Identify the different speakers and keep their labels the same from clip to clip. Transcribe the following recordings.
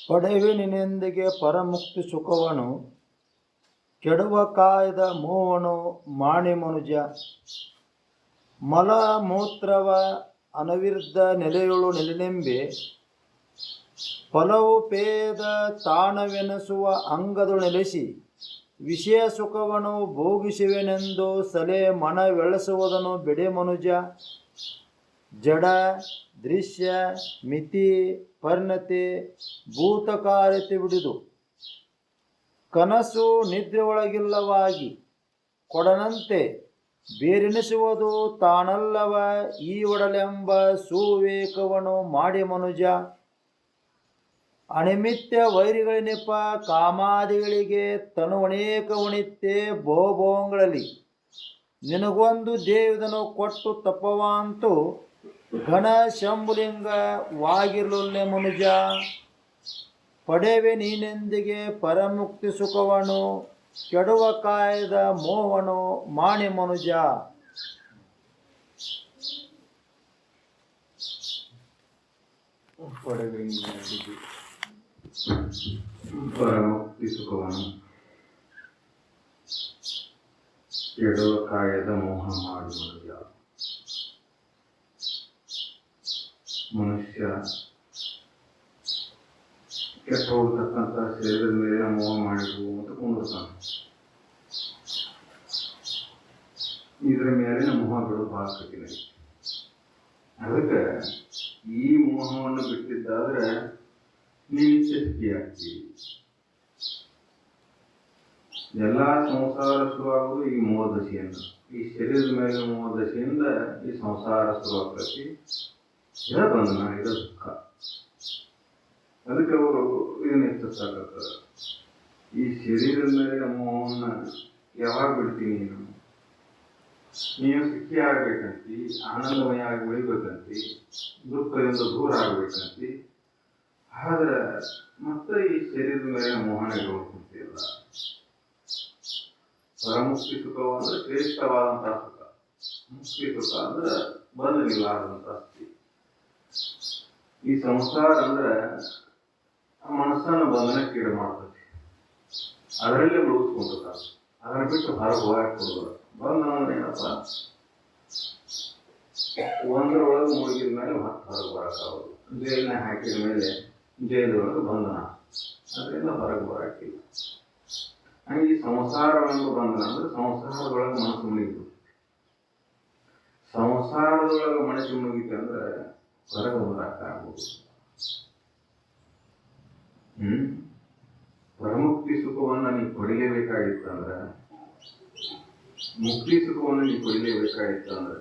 Speaker 1: ಪಡೆವಿ ನಿನ್ನೆಂದಿಗೆ ಪರಮುಕ್ತಿ ಸುಖವನು, ಕೆಡುವ ಕಾಯದ ಮೋಹನು ಮಾಣಿ ಮನುಜ. ಮಲ ಮೂತ್ರವ ಅನವಿರ್ಧ ನೆಲೆಯೊಳು ನೆಲೆನೆಂಬೆ, ಫಲವು ಪೇದ ತಾಣವೆನಿಸುವ ಅಂಗದು ನೆಲೆಸಿ. ವಿಷಯ ಸುಖವನ್ನು ಭೋಗಿಸುವೆನೆಂದು ಸಲೆ ಮನವೆಳೆಸುವುದನ್ನು ಬಿಡೆ ಮನುಜ. ಜಡ ದೃಶ್ಯ ಮಿತಿ ಪರಿಣತಿ ಭೂತಕಾರ್ಯತೆ ಬಿಡುದು, ಕನಸು ನಿದ್ರೆ ಒಳಗಿಲ್ಲವಾಗಿ ಕೊಡನಂತೆ ಬೇರೆನಿಸುವುದು ತಾನಲ್ಲವ. ಈ ಒಡಲೆಂಬ ಸುವೇಕವನ್ನು ಮಾಡಿ ಮನುಜ. ಅನಿಮಿತ್ಯ ವೈರಿಗಳಿನೆಪ ಕಾಮಾದಿಗಳಿಗೆ ತನು ಅನೇಕ ಉಣಿತೆ ಬಹುಭೋಗಗಳಲ್ಲಿ. ನಿನಗೊಂದು ದೇವದನು ಕೊಟ್ಟು ತಪವಂತು ಘನ ಶಂಭುಲಿಂಗ ವಾಗಿರಲೊಲ್ಲೆ ಮನುಜ. ಪಡೆವೆ ನೀನೆಂದಿಗೆ ಪರಮುಕ್ತಿ ಸುಖವನು, ಕೆಡುವ ಕಾಯದ ಮೋಹನು ಮಾಣಿ ಮನುಜ.
Speaker 2: ಪಡೆವೆ ನೀನೆಂದಿಗೆ ಪರಮುಕ್ತಿ ಸುಖವನು, ಕೆಡುವ ಕಾಯದ ಮೋಹ ಮಾಡು ಮನುಜ. ಮನುಷ್ಯ ಕೆಟ್ಟ ಹೋಗ್ತಕ್ಕಂಥ ಶರೀರದ ಮೇಲೆ ಮೋಹ ಮಾಡಿದ್ರು ಅಂತ ಕುಂದಿರ್ತಾನೆ. ಇದರ ಮೇಲಿನ ಮೋಹ ಬಿಡೋದು ಬಹಳ ಕಠಿಣ. ಅದಕ್ಕೆ ಈ ಮೋಹವನ್ನು ಬಿಟ್ಟಿದ್ದಾದ್ರೆ ನೀವು ಸುಖಿ ಆಗ್ತೀವಿ. ಎಲ್ಲ ಸಂಸಾರ ಶುರುವಾಗುವುದು ಈ ಮೋಹದಶೆಯಿಂದ. ಈ ಶರೀರದ ಮೇಲೆ ಮೋಹದಶೆಯಿಂದ ಈ ಸಂಸಾರ ಶುರುವಾಗ್ತೈತಿ. ಇದ ಬಂಧನ, ಇದ ದುಃಖ. ಅದಕ್ಕೆ ಅವರು ಇದನ್ನ ಹೆಚ್ಚಿಸ್ತಾಗತ್ತ. ಈ ಶರೀರದ ಮೇಲೆ ಮೋಹವನ್ನು ಯಾವಾಗ ಬಿಡ್ತೀನಿ? ನೀವು ಸುಖಿ ಆಗ್ಬೇಕಂತಿ, ಆನಂದಮಯ ಆಗಿ ಉಳಿಬೇಕಂತಿ, ದುಃಖದಿಂದ ದೂರ ಆಗ್ಬೇಕಂತಿ. ಆದ್ರೆ ಮತ್ತೆ ಈ ಶರೀರದ ಮೇಲೆ ಮೋಹನ ಇಟ್ಕೊಂಡ್ತಿಲ್ಲ. ಪರಮುಕ್ತಿ ಸುಖವು ಅಂದ್ರೆ ಶ್ರೇಷ್ಠವಾದಂತಹ ಸುಖ. ಮುಕ್ತಿ ಸುಖ ಅಂದ್ರೆ ಬಂಧನಿಲ್ಲಾರದಂತಹ ಸ್ಥಿತಿ. ಈ ಸಂಸಾರ ಅಂದ್ರೆ ಮನಸ್ಸನ್ನು ಬಂಧನಕ್ಕೀಡು ಮಾಡ್ತದೆ. ಅದರಲ್ಲೇ ಮುಳುಗಿಸ್ಕೊಂಡಿರ್ತಾರೆ. ಅದನ್ನ ಬಿಟ್ಟು ಹೊರಗೆ ಹೋಗಕ್ಕೆ ಕೊಡೋದು. ಬಂಧನ ಅಂದ್ರೆ ಏನಪ್ಪ? ಒಂದರೊಳಗೆ ಮುಳುಗಿದ ಮೇಲೆ ಮತ್ತೆ ಹೊರಗೆ ಬರೋಕ್ಕಾಗೋದು. ಜೈಲಿನ ಹಾಕಿದ ಮೇಲೆ ಜೈಲೊಳಗೆ ಬಂಧನ, ಅದರಿಂದ ಹೊರಗೆ ಬರೋಕ್ಕಿಲ್ಲ. ಹಂಗೆ ಈ ಸಂಸಾರವೆಂದು ಬಂಧನ ಅಂದ್ರೆ ಸಂಸಾರದೊಳಗೆ ಮನಸ್ಸು ಮುಳುಗಿತು. ಸಂಸಾರದೊಳಗೆ ಮನಸ್ಸು ಮುಳುಗಿತು ಅಂದ್ರೆ ಹೊರಗೆ ಬರೋಕ್ಕಾಗ್ಬೋದು. ಪರಮುಕ್ತಿ ಸುಖವನ್ನು ನೀವು ಪಡಿಲೇಬೇಕಾಗಿತ್ತಂದ್ರೆ, ಮುಕ್ತಿ ಸುಖವನ್ನು ನೀವು ಪಡಿಲೇಬೇಕಾಗಿತ್ತಂದ್ರೆ,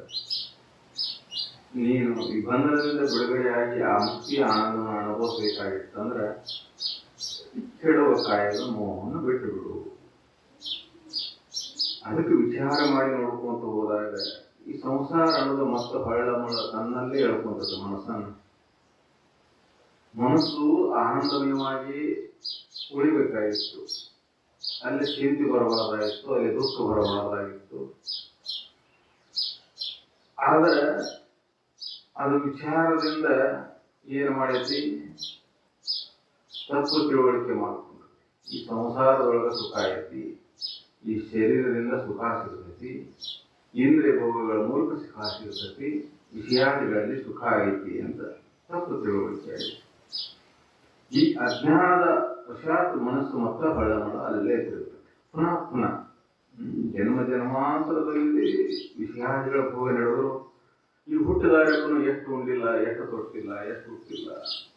Speaker 2: ನೀನು ಈ ಬಂಧನದಿಂದ ಬಿಡುಗಡೆಯಾಗಿ ಆ ಮುಕ್ತಿ ಆನಂದವನ್ನು ಅನುಭವಿಸಬೇಕಾಗಿತ್ತಂದ್ರೆ ಕೆಡುವ ಕಾಯದ ಮೋಹವನ್ನು ಬಿಟ್ಟು ಬಿಡು. ಅದಕ್ಕೆ ವಿಚಾರ ಮಾಡಿ ನೋಡ್ಕೊಂತ ಹೋದಾಗ ಈ ಸಂಸಾರ ಅನ್ನೋದು ಮತ್ತೆ ಹಳ್ಳಮಳ ತನ್ನಲ್ಲೇ ಹೇಳ್ಕೊಂತದ್ದು ಮನಸ್ಸನ್ನು. ಮನಸ್ಸು ಆನಂದಮಯವಾಗಿ ಉಳಿಬೇಕಾಗಿತ್ತು. ಅಲ್ಲಿ ಚಿಂತೆ ಬರಬಾರ್ದಾಗಿತ್ತು, ಅಲ್ಲಿ ದುಃಖ ಬರಬಾರ್ದಾಗಿತ್ತು. ಆದರೆ ಅದು ವಿಚಾರದಿಂದ ಏನು ಮಾಡೈತಿ? ತಪ್ಪು ತಿಳುವಳಿಕೆ ಮಾಡಿಕೊಂಡು ಈ ಸಂಸಾರದೊಳಗೆ ಸುಖ ಐತಿ, ಈ ಶರೀರದಿಂದ ಸುಖ ಸಿಗ್ತೈತಿ, ಇಂದ್ರಿಯ ಭೋಗಗಳ ಮೂಲಕ ಸುಖ ಸಿಗ್ತೈತಿ, ವಿಷಯಾದಿಗಳಲ್ಲಿ ಸುಖ ಐತಿ ಅಂತ ತಪ್ಪು ತಿಳುವಳಿಕೆ ಆಗಿದೆ. ಈ ಅಜ್ಞಾನದ ವಶಾತ್ ಮನಸ್ಸು ಮತ್ತೆ ಹಳ್ಳಮಳ ಅಲ್ಲೇ ತಿರುಗುತ್ತೆ. ಪುನಃ ಪುನಃ ಜನ್ಮ ಜನ್ಮಾಂತರದಲ್ಲಿ ವಿಷಯಾದಿಗಳ ಭೋಗ ನಡೆದರು. ಈ ಹುಟ್ಟಿದಾರಿಗೂ ಎಷ್ಟು ಉಂಡಿಲ್ಲ, ಎಷ್ಟು ತೊಟ್ಟಿಲ್ಲ, ಎಷ್ಟು ಹುಟ್ಟಿಲ್ಲ.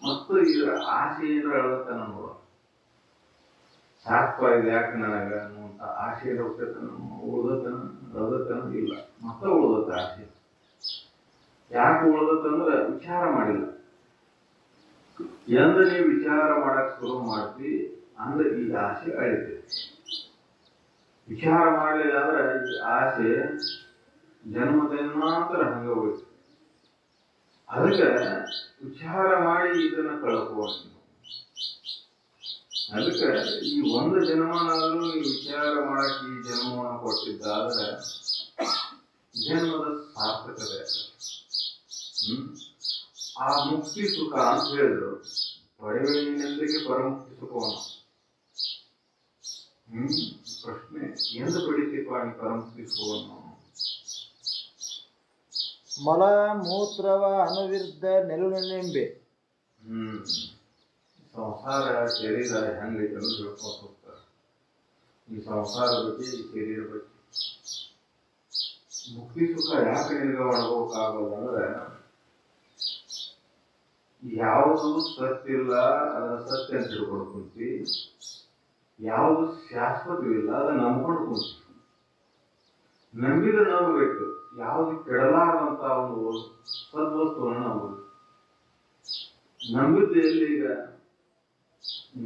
Speaker 2: ಮತ್ತು ಇದರ ಆಸೆ ಏನಾರ ಅಳತನ ನೋಡ, ಸಾಕ್ವಾ ಇದು ಯಾಕೆ ನನಗೆ ಅನ್ನುವಂಥ ಆಸೆ ಹುಟ್ಟತನ, ಉಳ್ದತನ ಅಳದತನ ಇಲ್ಲ. ಮತ್ತೆ ಉಳ್ದತ್ತ ಆಸೆ. ಯಾಕೆ ಉಳ್ದತ್ತಂದ್ರೆ ವಿಚಾರ ಮಾಡಿಲ್ಲ. ಎಂದು ನೀವು ವಿಚಾರ ಮಾಡಕ್ ಶುರು ಮಾಡ್ತಿ ಅಂದ್ರೆ ಈ ಆಸೆ ಅಳಿತೈತಿ. ವಿಚಾರ ಮಾಡಲಿಲ್ಲ ಅಂದ್ರೆ ಈ ಆಸೆ ಜನ್ಮ ಜನ್ಮಾಂತರ ಹಂಗ ಹೋಯ್ತು. ಅದಕ್ಕೆ ವಿಚಾರ ಮಾಡಿ ಇದನ್ನ ಕಳ್ಕೋದು. ಅದಕ್ಕೆ ಈ ಒಂದು ಜನ್ಮನಾದ್ರೂ ನೀವು ವಿಚಾರ ಮಾಡಕ್ ಈ ಜನ್ಮವನ್ನು ಕೊಟ್ಟಿದ್ದಾದ್ರೆ ಜನ್ಮದ ಸಾರ್ಥಕತೆ. ಆ ಮುಕ್ತಿ ಸುಖ ಅಂತ ಹೇಳಿದ್ರು. ಪಡೆಯುವ ನೀನೆಂದಿಗೆ ಪರಮುಕ್ತಿ ಸುಖವನ್ನು. ಪ್ರಶ್ನೆ, ಎಂದು ಪಡಿತೀಪ ನೀ ಪರಮುಕ್ತಿ ಸುಖವನ್ನು?
Speaker 1: ಮಲ ಮೂತ್ರವ ಅನುವಿರುದ್ಧ ನೆಲುನೆಂಬೆ.
Speaker 2: ಸಂಸಾರ ಶರೀರ ಹೆಂಗೈತೆ ಅನ್ನೋದು ಹೇಳ್ಕೊಂಡು ಹೋಗ್ತಾರೆ. ಈ ಸಂಸಾರ ಬಗ್ಗೆ, ಈ ಶರೀರ ಬಗ್ಗೆ. ಮುಕ್ತಿ ಸುಖ ಯಾಕೆ ನಿನಗೆ ಒಣಗೋಕಾಗೋದಂದ್ರೆ, ಯಾವುದು ಸತ್ತಿಲ್ಲ ಅದನ್ನ ಸತ್ಯ ಅಂತ ತಿಳ್ಕೊಂಡು ಕುಂತಿ, ಯಾವುದು ಶಾಶ್ವತವಿಲ್ಲ ಅದನ್ನ ನಂಬ್ಕೊಂಡು ಕುಂತಿ. ನಂಬಿದ್ರೆ ನಂಬಬೇಕು, ಯಾವುದು ಕೆಡಲಾರದಂತ ಒಂದು ಸದ್ವಸ್ತುವನ್ನು ನಂಬಬೇಕು. ನಂಬಿದ್ದು ಎಲ್ಲಿ ಈಗ?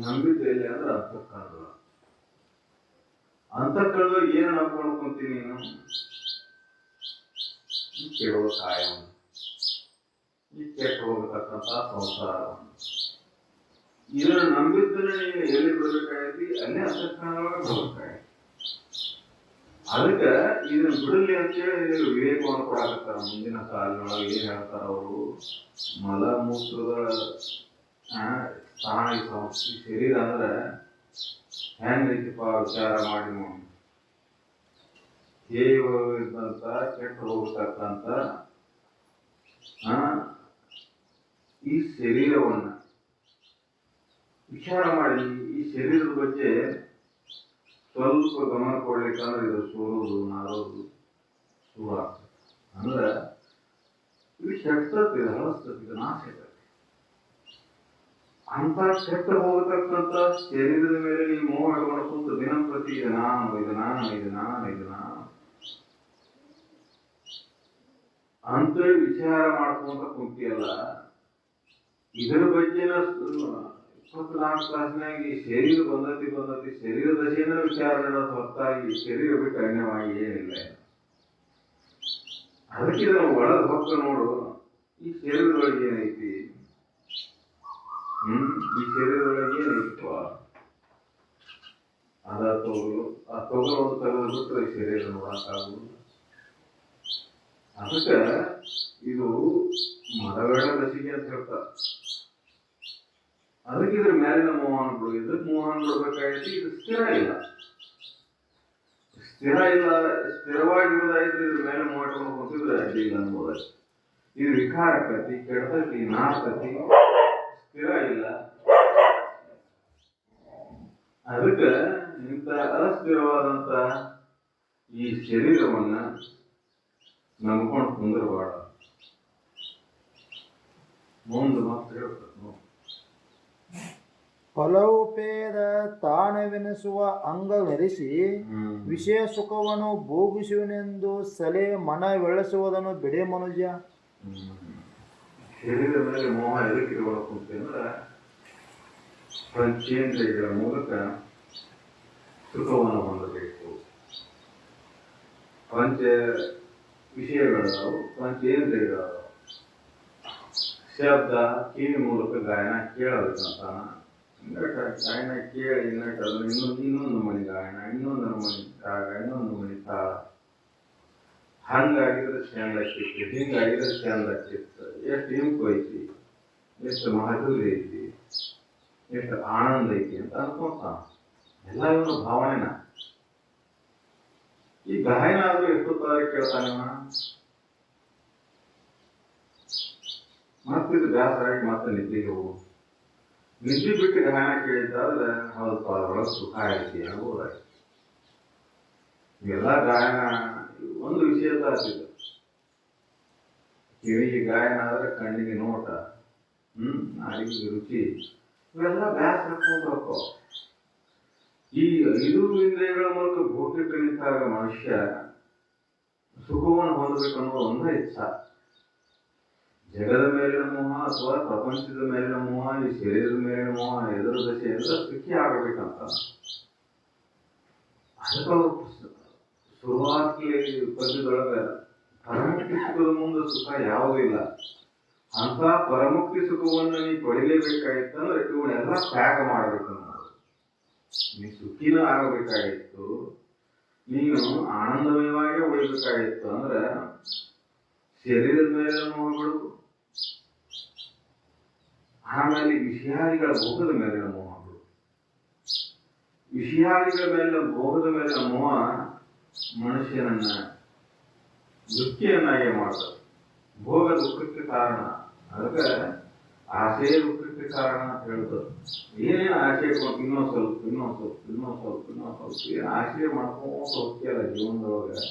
Speaker 2: ನಂಬಿದ್ದು ಎಲ್ಲಿ ಅಂದ್ರೆ ಅಂತಃಕರಣ. ಅಂತಃಕರಣ ಏನು ನಂಬ್ಕೊಂಡು ಕುಂತೀನಿ ನೀನು? ಕೆಡುವ ಕಾಯವನ್ನು, ಈ ಕೆಟ್ಟು ಹೋಗತಕ್ಕಂತ ಸಂಸಾರವನ್ನು. ಇದನ್ನು ನಂಬಿದ್ದನ್ನು ನೀನು ಎಲ್ಲಿ ಬಿಡಬೇಕಾಗೈತಿ, ಅಲ್ಲೇ ಅಂತಃಕರಣವಾಗಿ ಬಿಡಬೇಕಾಗೈತಿ. ಅದಕ್ಕೆ ಇದನ್ನ ಬಿಡಲಿ ಅಂತೇಳಿ ವಿವೇಕವನ್ನು ಕೊಡಾಕತ್ತಾರ. ಮುಂದಿನ ಕಾಲದೊಳಗೆ ಏನ್ ಹೇಳ್ತಾರ ಅವರು, ಮಲ ಮೂತ್ರದ ಸ್ಥಾನ ಈ ಶರೀರ ಅಂದ್ರೆ ಹೆಂಗೈತಿಪ್ಪ ವಿಚಾರ ಮಾಡಿ ನೋಡಿ. ಇದ್ದಂತ ಕೆಟ್ಟು ಹೋಗ್ತಕ್ಕಂತ ಈ ಶರೀರವನ್ನ ವಿಚಾರ ಮಾಡಿ. ಈ ಶರೀರದ ಬಗ್ಗೆ ಸ್ವಲ್ಪ ಗಮನ ಕೊಡ್ಲಿಕ್ಕಂದ್ರೆ ಇದು ಸೋರೋದು ನಾರೋದು ಶುರು ಆಗ್ತದೆ. ಅಂದ್ರೆ ಇದು ಕೆಟ್ಟದ್ದು, ಇದು ಹಳಸ್ತದೆ, ಇದು ನಾಶ ಆಗ್ತದೆ. ಅಂತ ಕೆಟ್ಟು ಹೋಗತಕ್ಕಂತ ಶರೀರದ ಮೇಲೆ ನೀವು ಮೋಹ ಇಟ್ಕೊಂಡು ಕುಂತು ದಿನಂಪ್ರತಿ ಇದು ನಾನು, ಇದು ನಾನು, ಇದು ನಾನು, ಇದು ನಾನು ಅಂತೇಳಿ ವಿಚಾರ ಮಾಡ್ಕೊಂತ ಕುಂತಿಯಲ್ಲ. ಇದರ ಬಗ್ಗೆ 24 ತಾಸಿನಾಗ ಈ ಶರೀರ ಬಂದತಿ ಶರೀರ ದಶೆನ ವಿಚಾರ ಮಾಡೋದು ಹೊರತಾಗಿ ಶರೀರ ಬಿಟ್ಟು ಅನ್ಯವಾಗಿ ಏನಿಲ್ಲ. ಅದಕ್ಕೆ ನಾವು ಒಳಗೆ ಹೊಕ್ಕ ನೋಡು, ಈ ಶರೀರದೊಳಗೆ ಏನೈತಿ, ಈ ಶರೀರದೊಳಗೆ ಏನೈತಿಪ್ಪ, ಅದ ತೊಗಲು. ಆ ತೊಗಲು ಒಂದು ತೆಗೆದು ಬಿಟ್ಟರೆ ಈ ಶರೀರ ನೋಡಕ್ಕಾಗುದು. ಅದಕ್ಕೆ ಇದು ಮರಗಳ ದಶೆಗೆ ಅಂತ ಹೇಳ್ತಾರೆ. ಅದಕ್ಕೆ ಇದ್ರ ಮೇಲಿನ ಮೋಹನ ಬಿಡು. ಇದಕ್ಕೆ ಮೋಹನ ಬಿಡ್ಬೇಕಾಗೈತಿ. ಇದು ಸ್ಥಿರ ಇಲ್ಲ, ಸ್ಥಿರವಾಗಿರೋದಾಯ್ತು. ಇದ್ರ ಮೇಲೆ ಮೋಹ ಇಟ್ಕೊಂಡು ಕೂತಿದ್ರೆ ಅಡ್ಡಿ ಇಲ್ಲ ಅನ್ಬೋದಾಯ್ತು. ಇದು ವಿಕಾರಕತಿ, ಕೆಡತತಿ, ನಾಶಕತಿ, ಸ್ಥಿರ ಇಲ್ಲ. ಅದಕ್ಕೆ ಇಂಥ ಅಸ್ಥಿರವಾದಂತ ಈ ಶರೀರವನ್ನ ನಂಬ್ಕೊಂಡು ಕುಂದ್ರಬಾರ್ದು. ಮುಂದೆ ಮತ್ತೆ ಹೇಳ್ತಾರೆ,
Speaker 1: ಫಲೋಪೇದ ತಾಣವೆನಿಸುವ ಅಂಗವೆರಿಸಿ ವಿಷಯ ಸುಖವನ್ನು ಭೋಗಿಸುವನೆಂದು ಸಲೆ ಮನವೆಳೆಸುವುದನ್ನು ಬಿಡೆ ಮನುಜ.
Speaker 2: ಶರೀರದ ಮೇಲೆ ಮೋಹ ಎದಕ್ಕೆ ಇಟ್ಕೊಳ್ಳೋಕೆ ಅಂದ್ರೆ, ಪಂಚೇಂದ್ರಿಯಗಳ ಮೂಲಕ ಸುಖವನ್ನು ಹೊಂದಬೇಕು. ಪಂಚ ವಿಷಯಗಳದಾವು, ಪಂಚೇಂದ್ರಿಯಗಳದಾವು. ಶಬ್ದ ಕಿವಿ ಮೂಲಕ ಗಾಯನ ಕೇಳಬೇಕಂತ, ಗಾಯನ ಕೇಳಿ ಇನ್ನೊಂದು ಮಣಿ ಗಾಯನ, ಇನ್ನೊಂದು ಮಣಿ ರಾಗ, ಇನ್ನೊಂದು ಮಣಿ ತಾಳ. ಹಂಗಾಗಿದ್ರೆ ಚಂದ ಆಗ್ತಿತ್ತು, ಹಿಂಗಾಗಿದ್ರೆ ಚಂದ ಆಗ್ತಿತ್ತು. ಎಷ್ಟು ಇಂಪು ಐತಿ, ಎಷ್ಟು ಮಾಧುರ್ಯ ಐತಿ, ಎಷ್ಟು ಆನಂದ ಐತಿ ಅಂತ ಅನ್ಕೊಂತಾನ. ಎಲ್ಲ ಇವನು ಭಾವನೆನ. ಈ ಗಾಯನ ಆದ್ರೂ ಎಷ್ಟು ತರ ಕೇಳ್ತಾನೆ. ಮತ್ತಿದು ಬೇಸರಾಗಿ ಮತ್ತೆ ನಿದ್ರೆಗೆ ಹೋಗು. ನಿದ್ದೆ ಬಿಟ್ಟು ಗಾಯನ ಕೇಳಿದ್ದಾದ್ರೆ ಹೌದು ಅದರೊಳಗೆ ಸುಖ ಐತಿ ಅನ್ಬೋದಾಯ್ತು. ಇವೆಲ್ಲ ಗಾಯನ ಒಂದು ವಿಷಯ ಆಗ್ತಿದೆ. ಕಿವಿಗೆ ಗಾಯನ ಆದ್ರೆ ಕಣ್ಣಿಗೆ ನೋಟ, ನಾಲಿಗೆ ರುಚಿ, ಇವೆಲ್ಲ ಬೇಸರ ಹಾಕೊಂಡ್ರಪ್ಪ. ಈ 5 ಇಂದ್ರಿಯಗಳ ಮೂಲಕ ಭೌತಿಕ ನಿಂತಾಗ ಮನುಷ್ಯ ಸುಖವನ್ನು ಹೊಂದಬೇಕನ್ನೋದು ಒಂದೇ ಇಚ್ಛಾ. ಜಗದ ಮೇಲಿನ ಮೋಹ ಅಥವಾ ಪ್ರಪಂಚದ ಮೇಲಿನ ಮೋಹ, ಈ ಶರೀರದ ಮೇಲಿನ ಮೋಹ ಎದುರ ದಶೆಯಿಂದ ಸುಖಿ ಆಗಬೇಕಂತ. ಅದಕ್ಕೆ ಶುರುವಾತಿ ಪದ್ಯದೊಳಗ ಪರಮುಕ್ತಿ ಸುಖದ ಮುಂದೆ ಸುಖ ಯಾವುದೂ ಇಲ್ಲ. ಅಂತ ಪರಮುಕ್ತಿ ಸುಖವನ್ನು ನೀ ಪಡಿಲೇಬೇಕಾಗಿತ್ತಂದ್ರೆ ಇವನ್ನೆಲ್ಲ ತ್ಯಾಗ ಮಾಡಬೇಕು. ನೀ ಸುಖಿನ ಆಗಬೇಕಾಗಿತ್ತು, ನೀನು ಆನಂದಮಯವಾಗಿ ಉಳಿಬೇಕಾಗಿತ್ತು ಅಂದ್ರೆ ಶರೀರದ ಮೇಲೆ ಮೋಹ ಬಿಡು. ಆಮೇಲೆ ವಿಷಯಾದಿಗಳ ಭೋಗದ ಮೇಲಿನ ಮೋಹ, ವಿಷಯಾದಿಗಳ ಮೇಲೆ ಭೋಗದ ಮೇಲಿನ ಮೋಹ ಮನುಷ್ಯನನ್ನ ದುಃಖಿಯನ್ನಾಗಿ ಮಾಡ್ತದೆ. ಭೋಗ ದುಃಖಕ್ಕೆ ಕಾರಣ, ಅದಕ್ಕೆ ಆಸೆ ದುಃಖಕ್ಕೆ ಕಾರಣ ಅಂತ ಹೇಳ್ತದೆ. ಏನೇನು ಆಸೆ ಇಟ್ಕೊಂಡು ಇನ್ನೊಂದು ಸ್ವಲ್ಪ ಏನು ಆಸೆ ಮಾಡ್ಕೊಂಡು ಹೋಗ್ತೀಯಲ್ಲ ಜೀವನದೊಳಗೆ,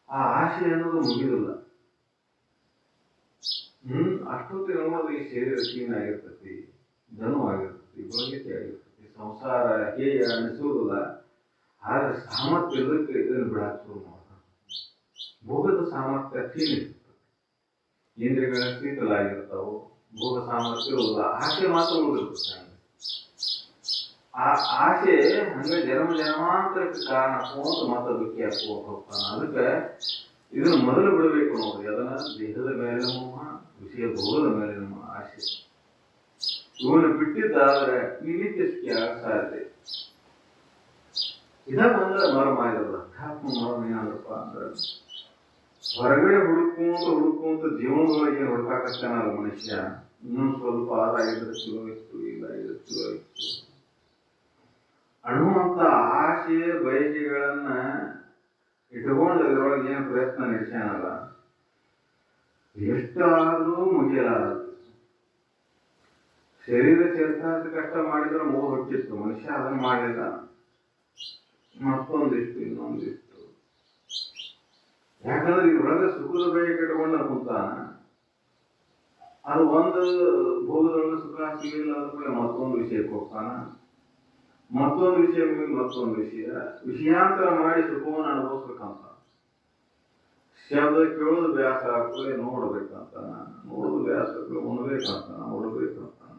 Speaker 2: ಆ ಆಸೆ ಅನ್ನೋದು ಮುಗಿದಿಲ್ಲ. ಅಷ್ಟೊತ್ತಿಗೆ ಅನ್ನೋದು ಈ ಶರೀರ ಕ್ಷೀಣ ಆಗಿರ್ತೈತಿ, ಧನವಾಗಿರ್ತೈತಿ, ಬಲಗತಿ ಆಗಿರ್ತೈತಿ, ಸಂಸಾರ ಹೇಗೆ ಅನಿಸೋದಿಲ್ಲ. ಆದ್ರೆ ಸಾಮರ್ಥ್ಯ ಇಲ್ಲದಕ್ಕೆ ಇದನ್ನು ಬಿಡಾಕ್ ಶುರು ಮಾಡ್ತಾನೆ. ಭೋಗದ ಸಾಮರ್ಥ್ಯ ಕ್ಷೀಣಿಸ್ತದೆ, ಇಂದ್ರಿಯಗಳ ಶೀತಲಾಗಿರ್ತಾವು, ಭೋಗ ಸಾಮರ್ಥ್ಯ ಇರೋದಿಲ್ಲ, ಆಸೆ ಮಾತ್ರ ಉಳಿದಿರ್ತದೆ. ಆ ಆಸೆ ಹಂಗೆ ಜನ್ಮಾಂತರಕ್ಕೆ ಕಾರಣ ಹಾಕೋತ ಮತ್ತೆ ದುಃಖಿ ಹಾಕೋತ ಹೋಗ್ತಾನೆ. ಅದಕ್ಕೆ ಇದನ್ನು ಮೊದಲು ಬಿಡಬೇಕು ನೋಡ್ರಿ. ಅದನ್ನ ದೇಹದ ಮೇಲೆ ಮೋಹ, ವಿಷಯ ಭೋಗದ ಮೇಲೆ ನಮ್ಮ ಆಸೆ ಇವನು ಬಿಟ್ಟಿದ್ದಾದ್ರೆ ನಿತ್ಯ ಸುಖಿ ಸಾಧ್ಯ. ಇದ ಬಂದ್ರೆ ಮರ್ಮ ಇರಲ್ಲ. ಅಧ್ಯಾತ್ಮ ಮರ್ಮ ಏನಂದ್ರಪ್ಪ ಅಂದ್ರೆ, ಹೊರಗಡೆ ಹುಡುಕುವಂತ ಜೀವನದೊಳಗೆ ಏನು ಹುಡುಕಾಕತ್ತಾನಲ್ಲ ಮನುಷ್ಯ, ಇನ್ನೊಂದು ಸ್ವಲ್ಪ ಆದಾಗಿದ್ರೆ ಚಲೋ ಇತ್ತು, ಇಲ್ಲ ಇದ್ರೆ ಚಲೋ ಇತ್ತು ಅನ್ನುವಂತ ಆಸೆ ಬಯಕೆಗಳನ್ನ ಇಟ್ಕೊಂಡು ಇದರೊಳಗೆ ಏನು ಪ್ರಯತ್ನ ನಡೆಸ್ಯಾನಲ್ಲ, ಎಷ್ಟಾದ್ರೂ ಮುಗಿಯಲಾರದು. ಶರೀರ ಸೇರ್ಸಾದ ಕಷ್ಟ ಮಾಡಿದ್ರೆ ಮೂರು ಹೊಟ್ಟಿತ್ತು, ಮನುಷ್ಯ ಅದನ್ನು ಮಾಡಲಿಲ್ಲ. ಮತ್ತೊಂದಿಷ್ಟು ಇನ್ನೊಂದಿಷ್ಟು, ಯಾಕಂದ್ರೆ ಇದ್ರೊಳಗೆ ಸುಖದ ಬಯಕೆ ಇಟ್ಕೊಂಡ ಕುಂತಾನ. ಅದು ಒಂದು ಭೋಗದೊಳಗೆ ಸುಖ ಸಿಗಲಿಲ್ಲ ಅಂದ್ರೆ ಮತ್ತೊಂದು ವಿಷಯಕ್ಕೆ ಹೋಗ್ತಾನ, ಮತ್ತೊಂದು ವಿಷಯ ಮತ್ತೊಂದು ವಿಷಯ, ವಿಷಯಾಂತರ ಮಾಡಿ ಸುಖವನ್ನು ಅನುಭವಿಸ್ಬೇಕಂತ. ಶಬ್ದ ಕೇಳೋದು ಬೇಸರ ಆಗ್ತದೆ, ನೋಡ್ಬೇಕಂತಾನ, ನೋಡೋದು ಬೇಸರ ಉಣ್ಬೇಕಂತಾನ, ನೋಡ್ಬೇಕಂತಾನ.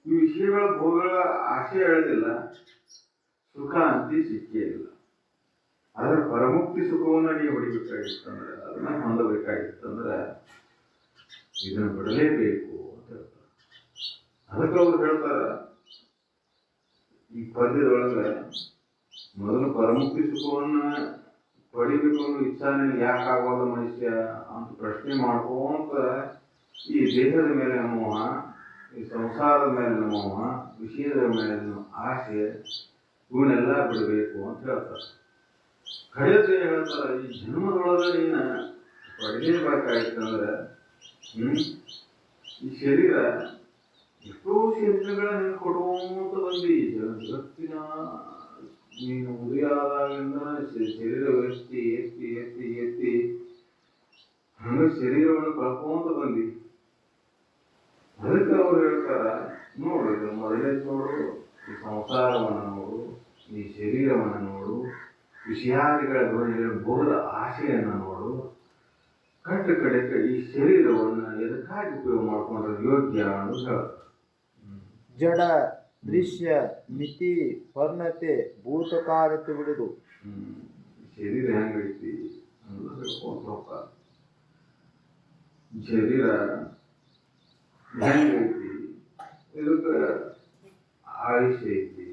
Speaker 2: ಈ ವಿಷಯಗಳ ಭೋಗಗಳ ಆಸೆ ಎಳೆದಿಲ್ಲ, ಸುಖ ಅಂತಿ ಸಿಕ್ಕೇ ಇಲ್ಲ. ಆದ್ರೆ ಪರಮುಕ್ತಿ ಸುಖವನ್ನ ನೀವು ಹೊಡಿಬೇಕಾಗಿತ್ತಂದ್ರೆ, ಅದನ್ನ ಹೊಂದಬೇಕಾಗಿತ್ತಂದ್ರೆ ಇದನ್ನು ಬಿಡಲೇಬೇಕು ಅಂತ ಹೇಳ್ತಾರೆ. ಅದಕ್ಕೆ ಅವ್ರು ಹೇಳ್ತಾರ ಈ ಪದ್ಯದೊಳಗೆ, ಮೊದಲು ಪರಮುಕ್ತಿ ಸುಖವನ್ನ ಪಡಿಬೇಕು ಅನ್ನೋ ಇಚ್ಛಾನೆ ಯಾಕಾಗೋಲ್ಲ ಮನುಷ್ಯ ಅಂತ ಪ್ರಶ್ನೆ ಮಾಡ್ಕೊಂತ ಈ ದೇಹದ ಮೇಲಿನ ಮೋಹ, ಈ ಸಂಸಾರದ ಮೇಲಿನ ಮೋಹ, ವಿಷಯದ ಮೇಲಿನ ಆಸೆ ಇವನ್ನೆಲ್ಲ ಬಿಡಬೇಕು ಅಂತ ಹೇಳ್ತಾರೆ. ಕಡೆದು ಹೇಳ್ತಾರ, ಈ ಜನ್ಮದೊಳಗೆ ನೀನು ಪಡೆಯಬೇಕಾಯ್ತಂದ್ರೆ ಈ ಶರೀರ ಎಷ್ಟೋ ಶರೀರಗಳನ್ನ ಕೊಡುವಂತ ಬಂದಿ. ಜಗತ್ತಿನ ನೀನು ಉದಯಾದಾಗಿಂದ ಶರೀರ ಎತ್ತಿ ಎತ್ತಿ ಎತ್ತಿ ಎತ್ತಿ ಹಂಗ ಶರೀರವನ್ನು ಕಳ್ಕೊಂತ ಬಂದಿ. ಅದಕ್ಕೆ ಅವ್ರು ಹೇಳ್ತಾರ, ನೋಡು ಇದು ಮೊದಲೇ ನೋಡು, ಈ ಸಂಸಾರವನ್ನ ನೋಡು, ಈ ಶರೀರವನ್ನ ನೋಡು, ವಿಷಯಾದಿಗಳ ಭೋಗದ ಆಸೆಯನ್ನ ನೋಡು, ಕಟ್ಟ ಕಡೆಗೆ ಈ ಶರೀರವನ್ನ ಎದಕ್ಕಾಗಿ ಉಪಯೋಗ ಮಾಡ್ಕೊಂಡ್ರೆ ಯೋಗ್ಯ ಅಂತ ಹೇಳ್ತಾರೆ.
Speaker 1: ಜಡ ದೃಶ್ಯ ಮಿತಿ ವರ್ಣತೆ ಭೂತಕಾರತೆ ಬಿಡುದು.
Speaker 2: ಶರೀರ ಹೆಂಗೈತಿ ಹೋಗ್ತಾರ, ಶರೀರ ಹೆಂಗೈತಿ, ಇದಕ್ಕೆ ಆಯುಷ್ಯ ಐತಿ,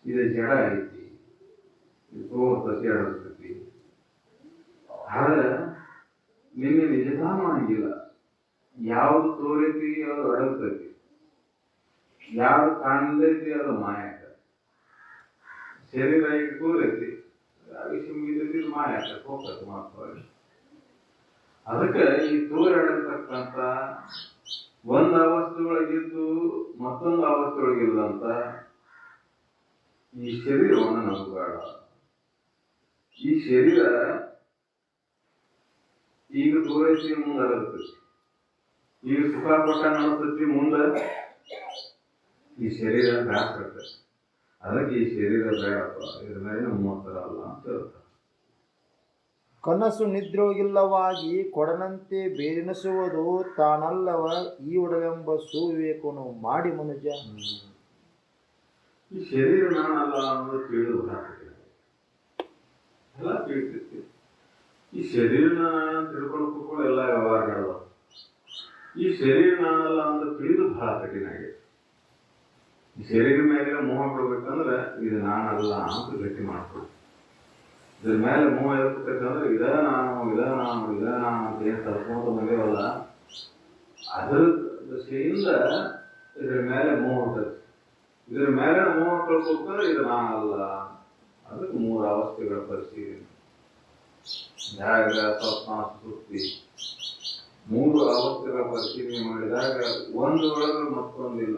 Speaker 2: ಇದು ಜಡ ಐತಿ, ಇದು ತೋರ್ತತಿ ಅಡಸ್ತತಿ. ಆದ್ರೆ ನಿನ್ನೆ ನಿಜಧಾಮ ಹಂಗಿಲ್ಲ. ಯಾವುದು ತೋರೈತಿ ಅದು ಅಡಗ್ತೈತಿ, ಯಾವ್ದು ಕಾಣ್ದೈತಿ ಅದು ಮಾಯಾಕ. ಶರೀರ ಈಗ ತೋರೈತಿ, ಆಯುಷ್ಯ ಮುಗಿದೈತಿ, ಮಾಯಾಕ ಹೋಗ್ತೈತಿ ಮಾತ್ರ. ಅದಕ್ಕೆ ಈ ತೋರ ಅಡಗತಕ್ಕಂತ ಒಂದು ಅವಸ್ಥೆಯೊಳಗಿದ್ದು ಮತ್ತೊಂದು ಅವಸ್ಥೆಯೊಳಗಿಲ್ಲಂತ ಈ ಶರೀರವನ್ನು ನಮ್ಗೆ ಬೇಡ. ಈ ಶರೀರ ಈಗ ತೋರೈತಿ, ಮುಂದೆ ಅಡಗ್ತೈತಿ, ಈಗ ಸುಖ ಕೊಟ್ಟ ಅನಿಸ್ತೈತಿ, ಮುಂದೆ ಈ ಶರೀರ ಬೇಸರ್ತೈತಿ. ಅದಕ್ಕೆ ಈ ಶರೀರ ಬೇಡಪ್ಪ, ಇದ್ರ ಮೇಲೆ ಮೂವತ್ತರಲ್ಲ ಅಂತ ಹೇಳ್ತಾರೆ.
Speaker 1: ಕನಸು ನಿದ್ರೊಳಗಿಲ್ಲವಾಗಿ ಕೊಡನಂತೆ ಬೇರೆನಿಸುವುದು ತಾನಲ್ಲವ ಈ ಒಡವೆಂಬ ಸುವಿವೇಕನು ಮಾಡಿ ಮನುಜ.
Speaker 2: ಈ ಶರೀರ ನಾನಲ್ಲ ಅನ್ನೋದು ತಿಳಿದು ಬರಾಕತ್ತೆ, ಎಲ್ಲ ತಿಳಿತೈತಿ. ಈ ಶರೀರನ ತಿಳ್ಕೊಂಡು ಕೂತ್ಕೊಂಡು ಎಲ್ಲ ವ್ಯವಹಾರಗಳು, ಈ ಶರೀರ ನಾನಲ್ಲ ಅಂತ ತಿಳಿದು ಬಹಳ ಕಠಿಣ ಆಗೈತಿ. ಈ ಶರೀರ ಮೇಲೆ ಮೋಹ ಬಿಡ್ಬೇಕಂದ್ರೆ ಇದು ನಾನಲ್ಲ ಅಂತ ಗಟ್ಟಿ ಮಾಡ್ಕೊಡು. ಇದ್ರ ಮೇಲೆ ಮೋಹ ಇರ್ತಕ್ಕಂದ್ರೆ ಇದ ನಾನು ಅಂತ ಏನು ತರ್ಕೊಂತ ಬಂದೇವಲ್ಲ, ಅದ್ರ ದೃಷ್ಟಿಯಿಂದ ಇದರ ಮೇಲೆ ಮೋಹ ಹುಟ್ಟುತ್ತೆ. ಇದರ ಮೇಲೆ ಮೋಹ ಕಳ್ಕೊತಾರೆ, ಇದು ನಾನಲ್ಲ. ಅದಕ್ಕೆ 3 ಅವಸ್ಥೆಗಳ ಪರಿಶೀಲನೆ. ಜಾಗ, ಸ್ವಪ್ನ, ಸುಷುಪ್ತಿ 3 ಅವಸ್ಥೆಗಳ ಪರಿಶೀಲನೆ ಮಾಡಿದಾಗ ಒಂದೊಳಗೆ ಮತ್ತೊಂದಿಲ್ಲ.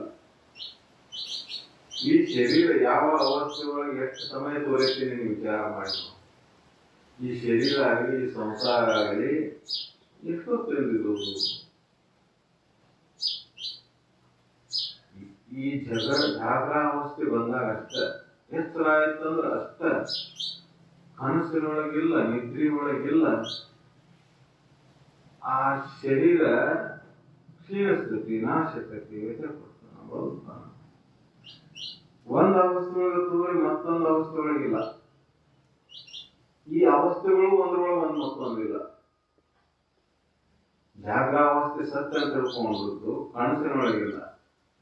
Speaker 2: ಈ ಶರೀರ ಯಾವ ಅವಸ್ಥೆ ಒಳಗೆ ಎಷ್ಟು ಸಮಯ ತೋರಿಸ್ತೀನಿ ನೀವು ವಿಚಾರ ಮಾಡಿ. ಈ ಶರೀರ ಆಗಲಿ, ಈ ಸಂಸಾರ ಆಗಲಿ ಎಷ್ಟೊತ್ತಿಂದಿದು. ಈ ಜಾಗ್ರಾವಸ್ಥೆ ಬಂದಾಗ ಅಷ್ಟ, ಎತ್ತರ ಆಯ್ತಂದ್ರೆ ಅಷ್ಟ. ಕನಸಿನೊಳಗಿಲ್ಲ, ನಿದ್ರಿ ಒಳಗಿಲ್ಲ. ಆ ಶರೀರ ಕ್ಷೀಣಿಸ್ತೈತಿ, ನಾಶಕತಿ, ಬರುತ್ತಾನ. ಒಂದು ಅವಸ್ಥೆ ಒಳಗೆ ತೋರಿ ಮತ್ತೊಂದು ಅವಸ್ಥೆ ಒಳಗಿಲ್ಲ. ಈ ಅವಸ್ಥೆಗಳು ಒಂದ್ರೊಳಗೆ ಒಂದು ಮತ್ತೊಂದಿಲ್ಲ. ಜಾಗ್ರಾವಸ್ಥೆ ಸತ್ಯ ಅಂತ ತಿಳ್ಕೊಂಡ್ಬಿಟ್ಟು ಕನಸಿನೊಳಗಿಲ್ಲ,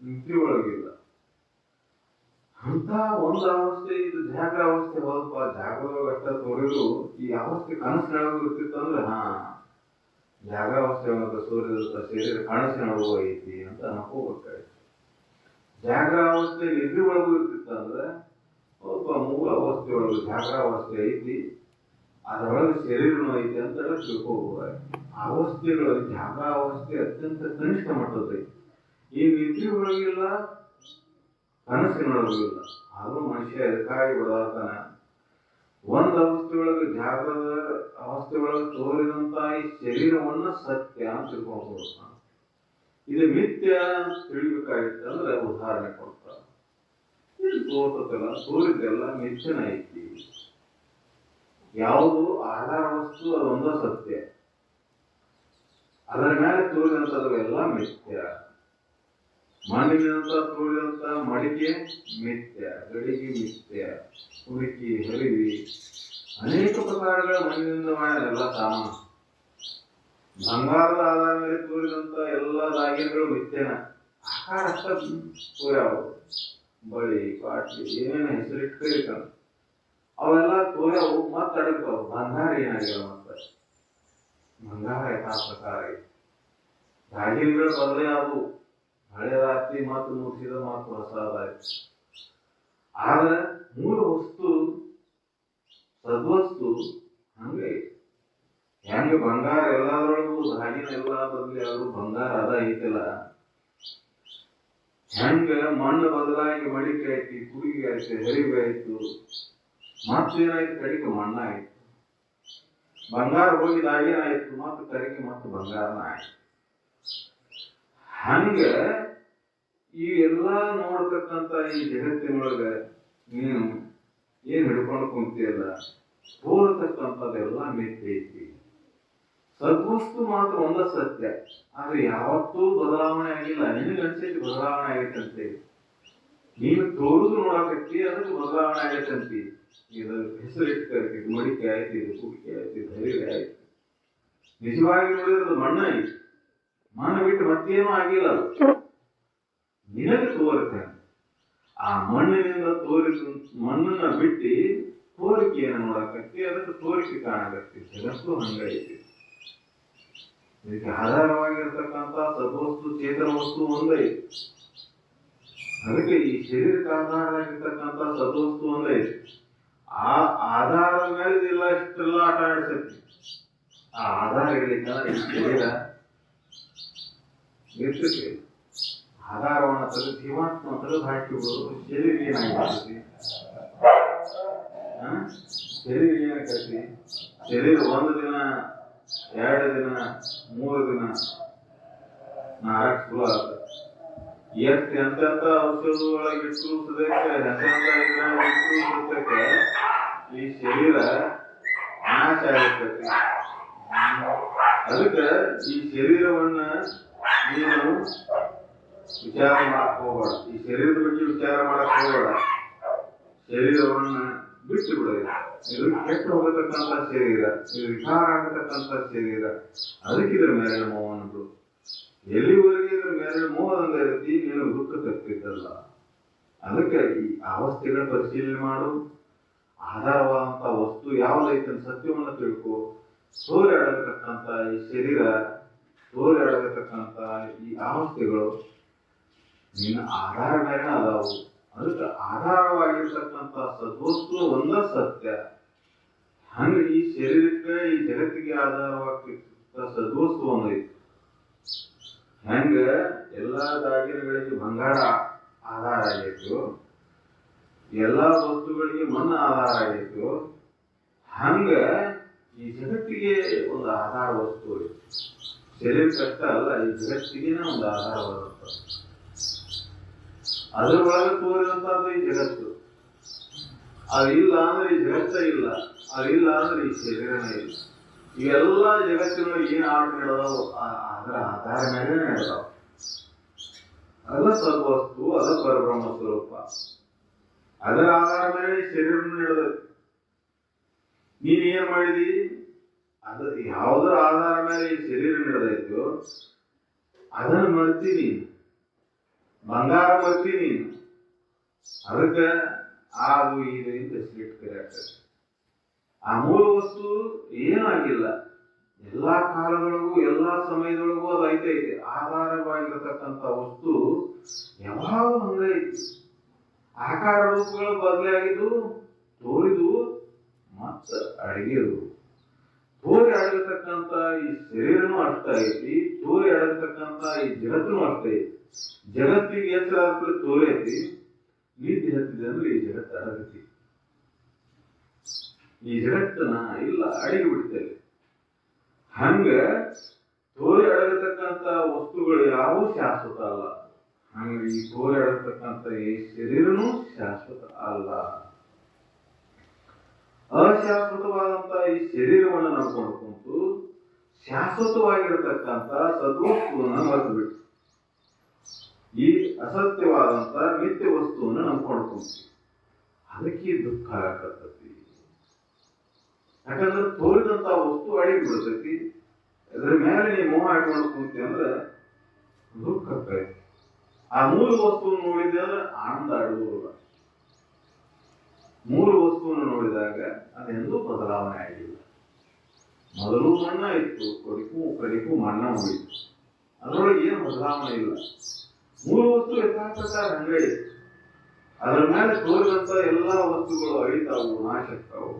Speaker 2: ನಿದ್ರಿ ಒಳಗಿಲ್ಲ. ಅಂತ ಒಂದು ಅವಸ್ಥೆ ಇದು ಜಾಗ್ರಾವಸ್ಥೆ. ಹೋದಪ್ಪ, ಜಾಗದಾಗ ಅಷ್ಟ ತೋರಿದ್ರು ಈ ಅವಸ್ಥೆ ಕನಸಿನೊಳಗೂ ಇರ್ತಿತ್ತಂದ್ರೆ ಜಾಗ್ರಾವಸ್ಥೆ ಒಳಗೆ ಸೂರ್ಯದತ್ತ ಶರೀರ ಕನಸಿನೊಳಗೂ ಐತಿ ಅಂತ ಅನ್ಕೋಬೇಕಾಯ್ತು. ಜಾಗ್ರಾವಸ್ಥೆ ನಿದ್ರಿ ಒಳಗೂ ಇರ್ತಿತ್ತಂದ್ರೆ ಸ್ವಲ್ಪ ಮೂಲ ಅವಸ್ಥೆ ಒಳಗೆ ಜಾಗ್ರಾವಸ್ಥೆ ಐತಿ, ಅದರೊಳಗೆ ಶರೀರನೂ ಐತಿ ಅಂತ ತಿಳ್ಕೋಬೇಕಾಯ್ತು. ಅವಸ್ಥೆಗಳು ಜಾಗ್ರಾವಸ್ಥೆ ಅತ್ಯಂತ ಕನಿಷ್ಠ ಮಟ್ಟದೈತಿ. ಈ ನಿದ್ರಿ ಒಳಗಿಲ್ಲ, ಕನಸಿನೊಳಗೂ ಇಲ್ಲ. ಆದ್ರೂ ಮನುಷ್ಯ ಎದಕ್ಕಾಗಿ ಬಿಡಾತಾನ. ಒಂದ್ ಅವಸ್ಥೆ ಒಳಗೆ ಜಾಗದ ಅವಸ್ಥೆ ಒಳಗೆ ತೋರಿದಂತ ಈ ಶರೀರವನ್ನ ಸತ್ಯ ಅಂತ ತಿಳ್ಕೊಂಡ್ಬಿಡ್ತಾನ. ಇದು ಮಿಥ್ಯ ಅಂತ ತಿಳಿಬೇಕಾಗಿತ್ತಂದ್ರೆ ಉದಾಹರಣೆ ಕೊಡ್ತಾರೆ. ಇಲ್ಲಿ ತೋರ್ತಲ್ಲ, ತೋರಿದ್ದೆಲ್ಲ ಮಿಥ್ಯನ ಐತಿ. ಯಾವುದು ಆಧಾರ ವಸ್ತು ಅದೊಂದ ಸತ್ಯ, ಅದರ ಮೇಲೆ ತೋರಿದಂಥವೆಲ್ಲ ಮಿಥ್ಯ. ಮಣ್ಣಿನಿಂದ ತೋರಿದಂತ ಮಡಿಕೆ ಮಿಥ್ಯ, ಗಡಿಗೆ ಮಿಥ್ಯ, ಹುಡುಕಿ, ಹರಿವಿ ಅನೇಕ ಪ್ರಕಾರಗಳ ಮಣ್ಣಿನಿಂದ ಮಾಡಿದ ಸಾಮಾನು. ಬಂಗಾರದ ಆಧಾರ ಮೇಲೆ ತೋರಿದಂತ ಎಲ್ಲ ದಾಗಿನಗಳು ಮಿಥ್ಯನ. ಆಕಾರ ಅಷ್ಟ ತೋರ್ಯಾವ. ಬಳಿ, ಪಾಟ್ಲಿ ಏನೇನು ಹೆಸರಿಟ್ಟು ಕರೀತಾನ ಅವೆಲ್ಲ ತೋರ್ಯಾವು, ಮತ್ತೆ ಅಡಗ್ತಾವ. ಬಂಗಾರ ಏನಾಗಿಲ್ಲ, ಮತ್ತೆ ಬಂಗಾರ ಯಥಾ ಪ್ರಕಾರ ಐತಿ. ದಾಗಿನಗಳು ಬದಲೇ ಆದವು. ಹಳೆದಾತಿ ಮತ್ತು ಮುಗಿಸಿದ ಮತ್ತು ಹೊಸದಾಯ್ತು. ಆದ್ರೆ ಮೂಲ ವಸ್ತು ಸದ್ವಸ್ತು ಹಂಗೆ. ಹೆಂಗ ಬಂಗಾರ ಎಲ್ಲದರೊಳಗೂ ದಾಗಿನ ಎಲ್ಲ ಬದಲಿ ಆದ್ರೂ ಬಂಗಾರ ಅದ ಐತಿಲ್ಲ. ಹೆಂಗ ಮಣ್ಣು ಬದಲಾಗಿ ಮಡಿಕೆ ಐತಿ, ಕೂಡಿಗೆ ಆಯ್ತು, ಹರಿವೆ ಆಯ್ತು, ಮತ್ತೇನಾಯ್ತು, ಕಡಿಗೆ ಮಣ್ಣ ಆಯ್ತು. ಬಂಗಾರ ಹೋಗಿ ದಾಗಿನ ಆಯ್ತು, ಮತ್ತು ಕರಿಗೆ ಮತ್ತು ಬಂಗಾರನ ಆಯ್ತು. ಹಂಗ ಈ ಎಲ್ಲಾ ನೋಡ್ತಕ್ಕಂತ ಈ ಜಗತ್ತಿನೊಳಗ ನೀನು ಏನ್ ಹಿಡ್ಕೊಂಡು ಕುಂತಿಯಲ್ಲ, ತೋರತಕ್ಕಂಥದ್ದೆಲ್ಲ ಮಿಥ್ಯೆ ಐತಿ. ಸದ್ವಸ್ತು ಮಾತ್ರ ಒಂದ ಸತ್ಯ. ಆದ್ರೆ ಯಾವತ್ತೂ ಬದಲಾವಣೆ ಆಗಿಲ್ಲ. ನಿನಗೆ ಅನ್ಸೈತಿ ಬದಲಾವಣೆ ಆಗೈತಂತೆ, ನೀನು ತೋರುದು ನೋಡಕತ್ತಿ, ಅದಕ್ಕೆ ಬದಲಾವಣೆ ಆಗೈತಂತಿ. ಇದು ಹೆಸರಿಟ್ಟು ಕರಿತೀವಿ, ಮಡಿಕೆ ಆಯ್ತು, ಇದು ಕುಡಿಕೆ ಆಯ್ತು, ಇದು ಹರಿವೆ ಆಯ್ತು. ನಿಜವಾಗಿ ನೋಡಿದ್ರೆ ಮಣ್ಣ ಐತಿ. ಮಣ್ಣು ಬಿಟ್ಟು ಮತ್ತೇನೂ ಆಗಿಲ್ಲ. ಅದು ನಿನಗೆ ತೋರುತ್ತೆ. ಆ ಮಣ್ಣಿನಿಂದ ತೋರಿದ ಮಣ್ಣನ್ನ ಬಿಟ್ಟು ತೋರಿಕೆಯನ್ನು ನೋಡಕತ್ತಿ, ಅದಕ್ಕೆ ತೋರಿಕೆ ಕಾಣಕತ್ತಿ. ಜಗತ್ತು ಹಂಗೈತಿ. ಇದಕ್ಕೆ ಆಧಾರವಾಗಿರ್ತಕ್ಕಂಥ ಸದ್ವಸ್ತು, ಚೇತನ ವಸ್ತು ಒಂದೈತಿ. ಅದಕ್ಕೆ ಈ ಶರೀರಕ್ಕೆ ಆಧಾರವಾಗಿರ್ತಕ್ಕಂಥ ಸದ್ವಸ್ತು ಒಂದೈತಿ. ಆ ಆಧಾರದ ಮೇಲೆ ಇಲ್ಲ ಇಷ್ಟೆಲ್ಲ ಆಟ ಆಡಿಸತಿ. ಆ ಆಧಾರ ಇರ್ಲಿಕ್ಕಂದ್ರೆ ಈ ಶರೀರ ಇರ್ತೈತಿ. ಆಧಾರವನ್ನು ತೆಗೆದು ಜೀವಾತ್ಮ ತೆಗೆದು ಹಾಕಿಬಿಡೋದು. ಶರೀರ ಏನಾಗಿರ್ತೈತಿ? ಶರೀರ ಏನಾಗೈತಿ? ಶರೀರ 1 ದಿನ, 2 ದಿನ, 3 ದಿನ ನಾರಕ್ ಶುರು ಆಗ್ತದೆ. ಎಷ್ಟು ಎಂತೆಂತ ಔಷಧದೊಳಗೆ ಇಟ್ಟು ಸದಕ್ಕೆ ಈ ಶರೀರ ನಾಶ ಆಗಿರ್ತೈತಿ. ಅದಕ್ಕೆ ಈ ಶರೀರವನ್ನ ನೀನು ವಿಚಾರ ಮಾಡಕ್ ಹೋಗಬೇಡ. ಈ ಶರೀರದ ಬಗ್ಗೆ ವಿಚಾರ ಮಾಡಕ್ ಹೋಗಬೇಡ. ಶರೀರವನ್ನ ಬಿಟ್ಟು ಬಿಡೋದು. ಇದು ಕೆಟ್ಟು ಹೋಗತಕ್ಕಂಥ ಶರೀರ, ಇದು ವಿಕಾರ ಆಗತಕ್ಕಂಥ ಶರೀರ. ಅದಕ್ಕೆ ಇದ್ರ ಮೇಲಿನ ಮೋಹನದು. ಎಲ್ಲಿವರೆಗೆ ಇದ್ರ ಮೇಲಿನ ಮೋಹದಂಗ ಇರತಿ, ನೀನು ದುಃಖ ತಪ್ಪಿದ್ದಲ್ಲ. ಅದಕ್ಕೆ ಈ ಅವಸ್ಥೆಗಳ ಪರಿಶೀಲನೆ ಮಾಡು. ಆಧಾರವಾದಂತ ವಸ್ತು ಯಾವ್ದೈತೆ ಸತ್ಯವನ್ನು ತಿಳ್ಕೊ. ಸೂರ್ಯ ಆಡತಕ್ಕಂಥ ಈ ಶರೀರ ತೋರಿಯಾಡತಕ್ಕಂಥ ಈ ಅವಸ್ಥೆಗಳು ನಿನ್ನ ಆಧಾರ ಮೇಲೆ ಅದಾವು. ಅದಕ್ಕೆ ಆಧಾರವಾಗಿರ್ತಕ್ಕಂಥ ಸದ್ವಸ್ತು ಒಂದ ಸತ್ಯ. ಹಂಗ ಈ ಶರೀರಕ್ಕೆ ಈ ಜಗತ್ತಿಗೆ ಆಧಾರವಾಗಿರ್ತಕ್ಕಂಥ ಸದ್ವಸ್ತು ಒಂದೈತಿ. ಹೆಂಗ ಎಲ್ಲಾ ದಾಗಿನಗಳಿಗೆ ಬಂಗಾರ ಆಧಾರ ಆಗೈತು, ಎಲ್ಲಾ ವಸ್ತುಗಳಿಗೆ ಮಣ್ಣು ಆಧಾರ ಆಗೈತು, ಹಂಗ ಈ ಜಗತ್ತಿಗೆ ಒಂದು ಆಧಾರ ವಸ್ತು ಐತಿ. ಶರೀರಕ್ಕಷ್ಟ ಅಲ್ಲ, ಈ ಜಗತ್ತಿಗೆ ಒಂದು ಆಧಾರವಾದಂತ. ಅದ್ರ ಒಳಗೆ ತೋರಿದಂತದ್ದು ಈ ಜಗತ್ತು. ಅದಿಲ್ಲ ಅಂದ್ರೆ ಈ ಜಗತ್ತ ಇಲ್ಲ, ಅದಿಲ್ಲ ಅಂದ್ರೆ ಈ ಶರೀರನೇ ಇಲ್ಲ. ಇವೆಲ್ಲ ಜಗತ್ತಿನೊಳಗೆ ಏನ್ ಆಟ ನಡೆದಾವ ಅದರ ಆಧಾರ ಮೇಲೆ ನಡೆದಾವ. ಅದ ಸದ್ವಸ್ತು, ಅದ ಪರಬ್ರಹ್ಮ ಸ್ವರೂಪ. ಅದರ ಆಧಾರ ಮೇಲೆ ಶರೀರ ನಡೆದೈತಿ. ನೀನ್ ಏನ್ ಮಾಡಿದಿ? ಅದ ಯಾವುದರ ಆಧಾರ ಮೇಲೆ ಈ ಶರೀರ ನಡೆದೈತೋ ಅದನ್ನ ಮರ್ತಿ ನೀನು, ಬಂಗಾರ ಮರ್ತಿ ನೀನು. ಅದಕ್ಕೆ ಅದು ಇದು ಅಂತ ಹೆಸರಿಟ್ಟಾಗ್ತದೆ. ಆ ಮೂಲ ವಸ್ತು ಏನಾಗಿಲ್ಲ. ಎಲ್ಲಾ ಕಾಲದೊಳಗೂ ಎಲ್ಲಾ ಸಮಯದೊಳಗೂ ಅದು ಐತೆ. ಆಧಾರವಾಗಿರತಕ್ಕಂಥ ವಸ್ತು ಯಾವಾಗ ಹಂಗೈತಿ. ಆಕಾರ ರೂಪಗಳು ಬದಲೇ ಆಗಿದ್ದು, ತೋರಿದು ಮತ್ತ ಅಡಗಿದು. ತೋರಿ ಅಡಗತಕ್ಕಂಥ ಈ ಶರೀರನೂ ಅಷ್ಟ ಐತಿ, ತೋರಿ ಅಡಗತಕ್ಕಂಥ ಈ ಜಗತ್ತೂ ಅಷ್ಟ ಐತಿ. ಜಗತ್ತಿಗೆ ಎಚ್ಚರ ಆದ್ಮೇಲೆ ತೋರಿ ಐತಿ, ನಿದ್ದೆ ಹತ್ತಿದೆ ಅಂದ್ರೆ ಈ ಜಗತ್ತು ಅಡಗತಿ. ಈ ಜಗತ್ತನ್ನ ಇಲ್ಲ ಅಡಗಿ ಬಿಡ್ತೇವೆ. ಹಂಗ ತೋರಿ ಅಡಗತಕ್ಕಂಥ ವಸ್ತುಗಳು ಯಾವೂ ಶಾಶ್ವತ ಅಲ್ಲ. ಹಂಗ ಈ ತೋರಿ ಅಡಗತಕ್ಕಂಥ ಈ ಶರೀರನೂ ಶಾಶ್ವತ ಅಲ್ಲ. ಅಶಾಶ್ವತವಾದಂತ ಈ ಶರೀರವನ್ನು ನಂಬ್ಕೊಂಡು ಕುಂತು ಶಾಶ್ವತವಾಗಿರತಕ್ಕಂಥ ಸದ್ವಸ್ತುವನ್ನ ಮರೆತು ಬಿಟ್ಟು ಈ ಅಸತ್ಯವಾದಂತ ನಿತ್ಯ ವಸ್ತುವನ್ನು ನಂಬ್ಕೊಂಡು ಕುಂತೀವಿ. ಅದಕ್ಕೆ ದುಃಖ ಆಗತೈತಿ. ಯಾಕಂದ್ರೆ ತೋರಿದಂತ ವಸ್ತು ಅಡಿಗೆ ಬಿಡ್ತೈತಿ. ಅದ್ರ ಮೇಲೆ ನೀವು ಮೋಹ ಹಾಕೊಂಡು ಕುಂತಿ ಅಂದ್ರೆ ದುಃಖ ಆಗ್ತೈತಿ. ಆ ಮೂಲ ವಸ್ತುವನ್ನು ನೋಡಿದ್ರೆ ಅಂದ್ರೆ ಆನಂದ ಆಡುವುದಿಲ್ಲ. ಮೂಲ ವಸ್ತುವನ್ನು ನೋಡಿದಾಗ ಅದೆಂದೂ ಬದಲಾವಣೆ ಆಗಿಲ್ಲ. ಮೊದಲು ಮಣ್ಣ ಇತ್ತು, ಕಡಿಗೂ ಮಣ್ಣ ಹೋಯಿತು. ಅದರೊಳಗೆ ಏನು ಬದಲಾವಣೆ ಇಲ್ಲ. ಮೂಲ ವಸ್ತು ಯಥಾಪ್ರಕಾರ ಹಂಗೆ ಇತ್ತು. ಅದರ ಮೇಲೆ ತೋರಿದಂತ ಎಲ್ಲಾ ವಸ್ತುಗಳು ಅಳಿತಾವು, ನಾಶಕ್ಕಾವು.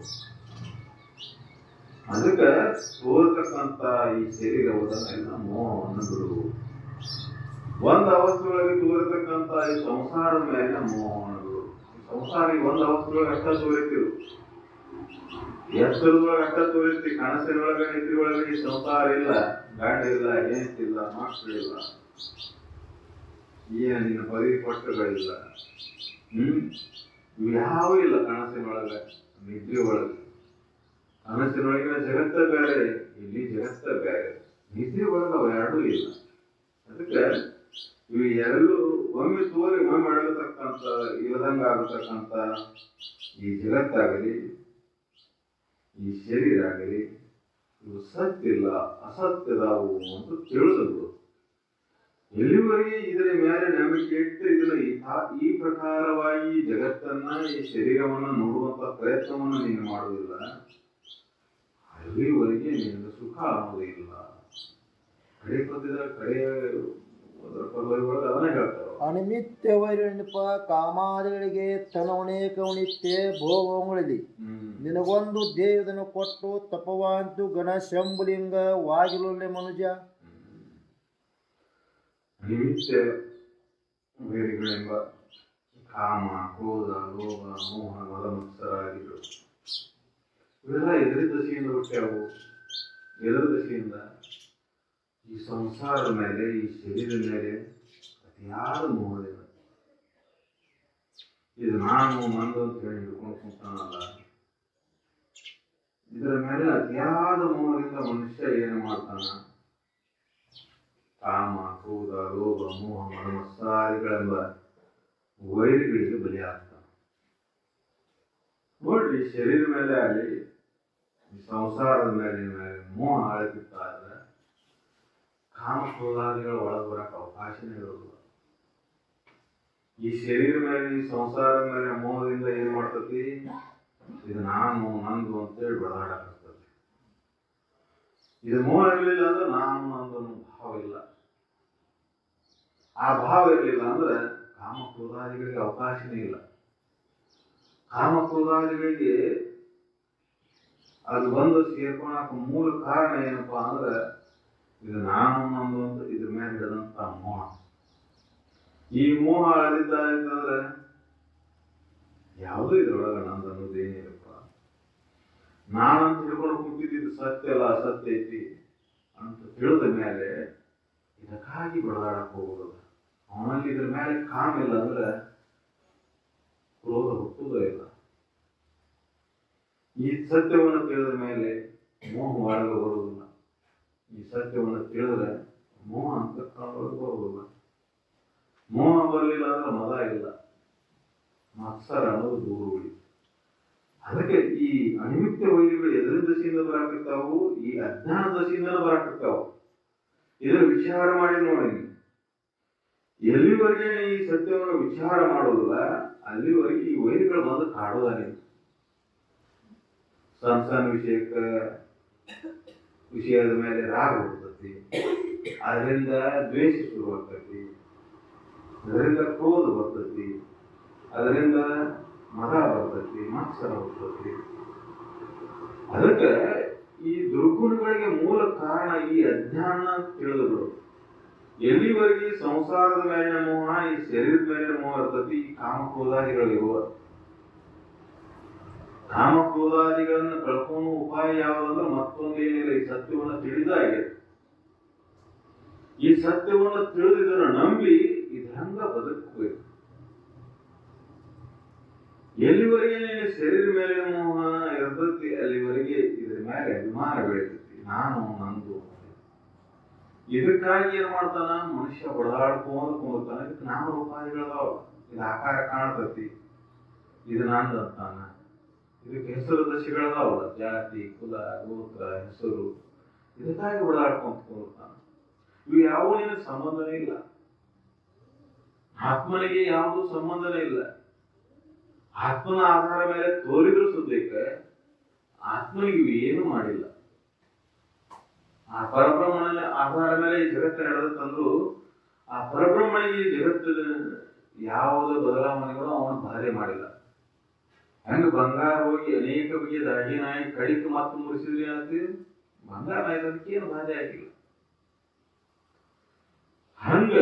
Speaker 2: ಅದಕ್ಕೆ ತೋರ್ತಕ್ಕಂಥ ಈ ಶರೀರವನ್ನೆಲ್ಲ ಮೋಹವನ್ನು ಬಿಡು. ಒಂದು ಅವಸ್ಥೆಯೊಳಗೆ ತೋರತಕ್ಕಂಥ ಈ ಸಂಸಾರದ ಮೇಲೆ ಮೋಹವನ್ನು ಬಿಡು. ಸಂಸಾರ ಒಂದು ಅವಸ್ಥೆಯೊಳಗೆ ಅಷ್ಟ ತೋರಿತಿರು, ಎಷ್ಟರದೊಳಗೆ ಅಷ್ಟ ತೋರಿಸ್ತಿ. ಕನಸಿನೊಳಗೆ ನಿದ್ರಿ ಒಳಗೆ ಈ ಸಂಸಾರ ಇಲ್ಲ, ಗಂಡ ಇಲ್ಲ, ಹೆಂಡತಿಲ್ಲ, ಮಕ್ಕಳಿಲ್ಲ, ಏನ ನಿನ್ನ ಪರಿಪಟ್ಟಗಳಿಲ್ಲ. ಇವು ಯಾವ ಇಲ್ಲ ಕನಸಿನೊಳಗೆ, ನಿದ್ರಿ ಒಳಗೆ. ಕನಸಿನೊಳಗಿನ ಜಗತ್ತ ಬೇರೆ, ಇಲ್ಲಿ ಜಗತ್ತ ಬೇರೆ. ನಿದ್ರಿ ಒಳಗೆ ಅವು ಎರಡೂ ಇಲ್ಲ. ಅದಕ್ಕೆ ಇವು ಎರಡು ಒಮ್ಮೆ ತೋರಿ ಒಮ್ಮೆ ಮಾಡತಕ್ಕಂಥ ಇಲ್ಲದಂಗ ಆಗತಕ್ಕಂಥ ಈ ಜಗತ್ತಾಗಲಿ ಈ ಶರೀರ ಆಗಲಿ ಇವು ಸತ್ಯಿಲ್ಲ, ಅಸತ್ಯದಾವು ಅಂತ ತಿಳಿದವು. ಎಲ್ಲಿವರೆಗೆ ಇದರ ಮೇಲೆ ನಂಬಿಕೆ ಇಟ್ಟು ಇದನ್ನ ಈ ಪ್ರಕಾರವಾಗಿ ಜಗತ್ತನ್ನ ಈ ಶರೀರವನ್ನ ನೋಡುವಂತ ಪ್ರಯತ್ನವನ್ನು ನೀನು ಮಾಡುವುದಿಲ್ಲ, ಅಲ್ಲಿವರೆಗೆ ನಿನಗೆ ಸುಖ ಆಗುವುದಿಲ್ಲ. ಕಡೆ ಪದ್ಯದ ಕಡೆಯ ಅದನ್ನ ಹೇಳ್ತಾರೆ.
Speaker 1: ಅನಿಮಿತ್ಯ ವೈರಣಿಪ ಕಾಮಾದಿಗಳಿಗೆ ತನವಣೇಕ ಉಣಿತ್ಯ ಭೋಗಗಳಲ್ಲಿ ನಿನಗೊಂದು ದೇವದನ್ನು ಕೊಟ್ಟು ತಪವಾಂತು ಗಣ ಶಂಭುಲಿಂಗ ವಾಗಿಲೊಲ್ಲೆ ಮನುಜ.
Speaker 2: ಅನಿಮಿತ್ಯ ವೈರಿಗಳೆಂಬ ಕಾಮ, ಕ್ರೋಧ, ಲೋಭ, ಮೋಹ, ಮದ ಮತ್ಸರಾದಿಗಳು ಇವೆಲ್ಲ ಎದುರ ದಶೆಯಿಂದ ಹುಟ್ಟ್ಯಾವು. ಎದುರ ದಶೆಯಿಂದ ಈ ಸಂಸಾರದ ಮೇಲೆ, ಈ ಶರೀರದ ಮೇಲೆ ಅತಿಯಾದ ಮೋಹದಿಂದ ಇದು ನಾನು ನಂದು ಅಂತ ಹೇಳಿ ಹಿಡ್ಕೊಂಡು ಕುಂತಾನಲ್ಲ, ಇದರ ಮೇಲೆ ಅತಿಯಾದ ಮೋಹದಿಂದ ಮನುಷ್ಯ ಏನು ಮಾಡ್ತಾನ? ಕಾಮ, ಕ್ರೋಧ, ಲೋಭ, ಮೋಹ, ಮದ ಮತ್ಸರಾದಿಗಳೆಂಬ ವೈರಿಗಳಿಗೆ ಬಲಿಯಾಗ್ತಾನೆ. ನೋಡ್ರಿ, ಶರೀರ ಮೇಲೆ ಆಗಲಿ ಈ ಸಂಸಾರದ ಮೇಲೆ ಮೋಹ ಆಳ್ತಿರ್ತಾರೆ. ಕಾಮ ಕ್ರೋಧಾದಿಗಳ ಒಳಗೆ ಬರಕ್ಕೆ ಅವಕಾಶನೇ ಇರೋದಿಲ್ಲ. ಈ ಶರೀರ ಮೇಲೆ, ಈ ಸಂಸಾರದ ಮೇಲೆ ಮೋಹದಿಂದ ಏನ್ ಮಾಡ್ತತಿ? ಇದು ನಾನು ನಂದು ಅಂತೇಳಿ ಬಡದಾಡಕರ್ತದೆ. ಇದು ಮೋಹ ಇರಲಿಲ್ಲ ಅಂದ್ರೆ ನಾನು ನಂದು ಭಾವ ಇಲ್ಲ. ಆ ಭಾವ ಇರಲಿಲ್ಲ ಅಂದ್ರೆ ಕಾಮಕ್ರೋಧಾದಿಗಳಿಗೆ ಅವಕಾಶನೇ ಇಲ್ಲ. ಕಾಮಕ್ರೋಧಾದಿಗಳಿಗೆ ಅದು ಬಂದು ಸೇರ್ಕೊಳಕ ಮೂಲ ಕಾರಣ ಏನಪ್ಪಾ ಅಂದ್ರೆ ಇದು ನಾನು ನಂದು ಅಂತ ಇದ್ರ ಮೇಲೆ ಹಿಡಿದಂತ ಮೋಹ. ಈ ಮೋಹ ಅಳಿದಿದ್ದಾದ್ರೆ ಯಾವುದೂ ಇದ್ರೊಳಗೆ ನಂದು ಅನ್ನೋದೇನಿಲ್ಲಪ್ಪ. ನಾನಂತ ಹಿಡ್ಕೊಂಡು ಕೂತಿದ್ದು ಸತ್ಯ ಅಲ್ಲ, ಅಸತ್ಯ ಐತಿ ಅಂತ ತಿಳಿದ ಮೇಲೆ ಇದಕ್ಕಾಗಿ ಬಡದಾಡಕ್ ಹೋಗೋದು. ಅವನಲ್ಲಿ ಇದ್ರ ಮೇಲೆ ಕಾಮ ಇಲ್ಲ ಅಂದ್ರೆ ಕ್ರೋಧ ಹುಟ್ಟುವುದೇ ಇಲ್ಲ. ಈ ಸತ್ಯವನ್ನು ತಿಳಿದ ಮೇಲೆ ಮೋಹ ಒಳಗೆ ಬರುವುದಿಲ್ಲ. ಈ ಸತ್ಯವನ್ನು ತಿಳಿದ್ರೆ ಮೋಹ ಅಂತ ಒಳಗೆ ಬರುವುದಿಲ್ಲ. ಮೋಹ ಬರಲಿಲ್ಲ ಅಂದ್ರೆ ಮದ ಇಲ್ಲ, ಮತ್ಸರ ಅನ್ನೋದು ದೂರ ಉಳಿ. ಅದಕ್ಕೆ ಈ ಅನಿಮಿತ್ಯ ವೈರಿಗಳು ಎದುರಿನ ದಶೆಯಿಂದ ಬರಾಕಿರ್ತಾವು, ಈ ಅಜ್ಞಾನ ದಶೆಯಿಂದ ಬರಾಕಿರ್ತಾವು. ಇದರ ವಿಚಾರ ಮಾಡಿ ನೋಡಿ. ಎಲ್ಲಿವರೆಗೆ ಈ ಸತ್ಯವನ್ನು ವಿಚಾರ ಮಾಡೋದಿಲ್ಲ ಅಲ್ಲಿವರೆಗೆ ಈ ವೈರಿಗಳು ಬಂದು ಕಾಡೋದಾನೆ. ಸಣ್ಣ ಸಣ್ಣ ವಿಷಯದ ಮೇಲೆ ರಾಗ ಬರ್ತೈತಿ, ಅದರಿಂದ ದ್ವೇಷ ಶುರುವಾಗ್ತೈತಿ, ಅದರಿಂದ ಕ್ರೋಧ ಬರ್ತೈತಿ, ಅದರಿಂದ ಮದ ಬರ್ತೈತಿ, ಮತ್ಸರ ಬರ್ತೈತಿ. ಅದಕ್ಕೆ ಈ ದುರ್ಗುಣಗಳಿಗೆ ಮೂಲ ಕಾರಣ ಈ ಅಜ್ಞಾನ ತಿಳಿದ್ರು. ಎಲ್ಲಿವರೆಗೆ ಸಂಸಾರದ ಮೇಲಿನ ಮೋಹ, ಈ ಶರೀರದ ಮೇಲಿನ ಮೋಹ ಇರ್ತೈತಿ, ಈ ಕಾಮಕ್ರೋಧಾದಿಗಳಿರುವ. ಕಾಮಕ್ರೋಧಾದಿಗಳನ್ನ ಕಳ್ಕೊಳ್ಳೋ ಉಪಾಯ ಯಾವುದಂದ್ರೆ ಮತ್ತೊಂದೇನಿಲ್ಲ, ಈ ಸತ್ಯವನ್ನು ತಿಳಿದಾಗೆ. ಈ ಸತ್ಯವನ್ನು ತಿಳಿದಿದ್ದನ್ನು ನಂಬಿ ಇದ್ರಂಗ ಬದುಕಬೇಕು. ಎಲ್ಲಿವರೆಗೆ ನೀನು ಶರೀರ ಮೇಲಿನ ಮೋಹ ಇರ್ತೈತಿ ಅಲ್ಲಿವರೆಗೆ ಇದ್ರ ಮೇಲೆ ಅಭಿಮಾನ ಬೆಳಿತೈತಿ, ನಾನು ನಂದು. ಇದಕ್ಕಾಗಿ ಏನ್ ಮಾಡ್ತಾನ ಮನುಷ್ಯ ಬಡದಾಡ್ಕೊಂಡು ಕುಂದಿರ್ತಾನ. ಇದಕ್ಕೆ ನಾಮರೂಪಾದಿಗಳದಾವ. ಇದು ಆಕಾರ ಕಾಣ್ತೈತಿ, ಇದು ನಂದು ಅಂತಾನ. ಇದಕ್ಕೆ ಹೆಸರು ದಶೆಗಳದಾವಲ್ಲ, ಜಾತಿ, ಕುಲ, ಗೋತ್ರ, ಹೆಸರು. ಇದಕ್ಕಾಗಿ ಬಡದಾಡ್ಕೊಂತ ಕುಂದಿರ್ತಾನ. ಇವು ಯಾವ ನಿನಗೆ ಸಂಬಂಧನೇ ಇಲ್ಲ. ಆತ್ಮನಿಗೆ ಯಾವುದು ಸಂಬಂಧನೇ ಇಲ್ಲ. ಆತ್ಮನ ಆಧಾರ ಮೇಲೆ ತೋರಿದ್ರು ಸುದ್ದಕ್ಕೆ ಆತ್ಮನಿಗೆ ಇವು ಏನು ಮಾಡಿಲ್ಲ. ಆ ಪರಬ್ರಹ್ಮನ ಆಧಾರ ಮೇಲೆ ಈ ಜಗತ್ತು ನಡೆದಂತಂದ್ರು ಆ ಪರಬ್ರಹ್ಮನಿಗೆ ಈ ಜಗತ್ತಿನ ಯಾವುದೇ ಬದಲಾವಣೆಗಳು ಅವನು ಬಾಧೆ ಮಾಡಿಲ್ಲ. ಹೆಂಗ ಬಂಗಾರ ಹೋಗಿ ಅನೇಕ ಬಗೆಯ ದಾಗಿನಾಯಿ ಕಡಿಕೆ ಮತ್ತು ಮುರಿಸಿದ್ರಿ ಏನಂತೀವಿ, ಬಂಗಾರ ನಾಯ್ದಕ್ಕೆ ಏನು ಬಾಧೆ ಆಗಿಲ್ಲ. ಹಂಗ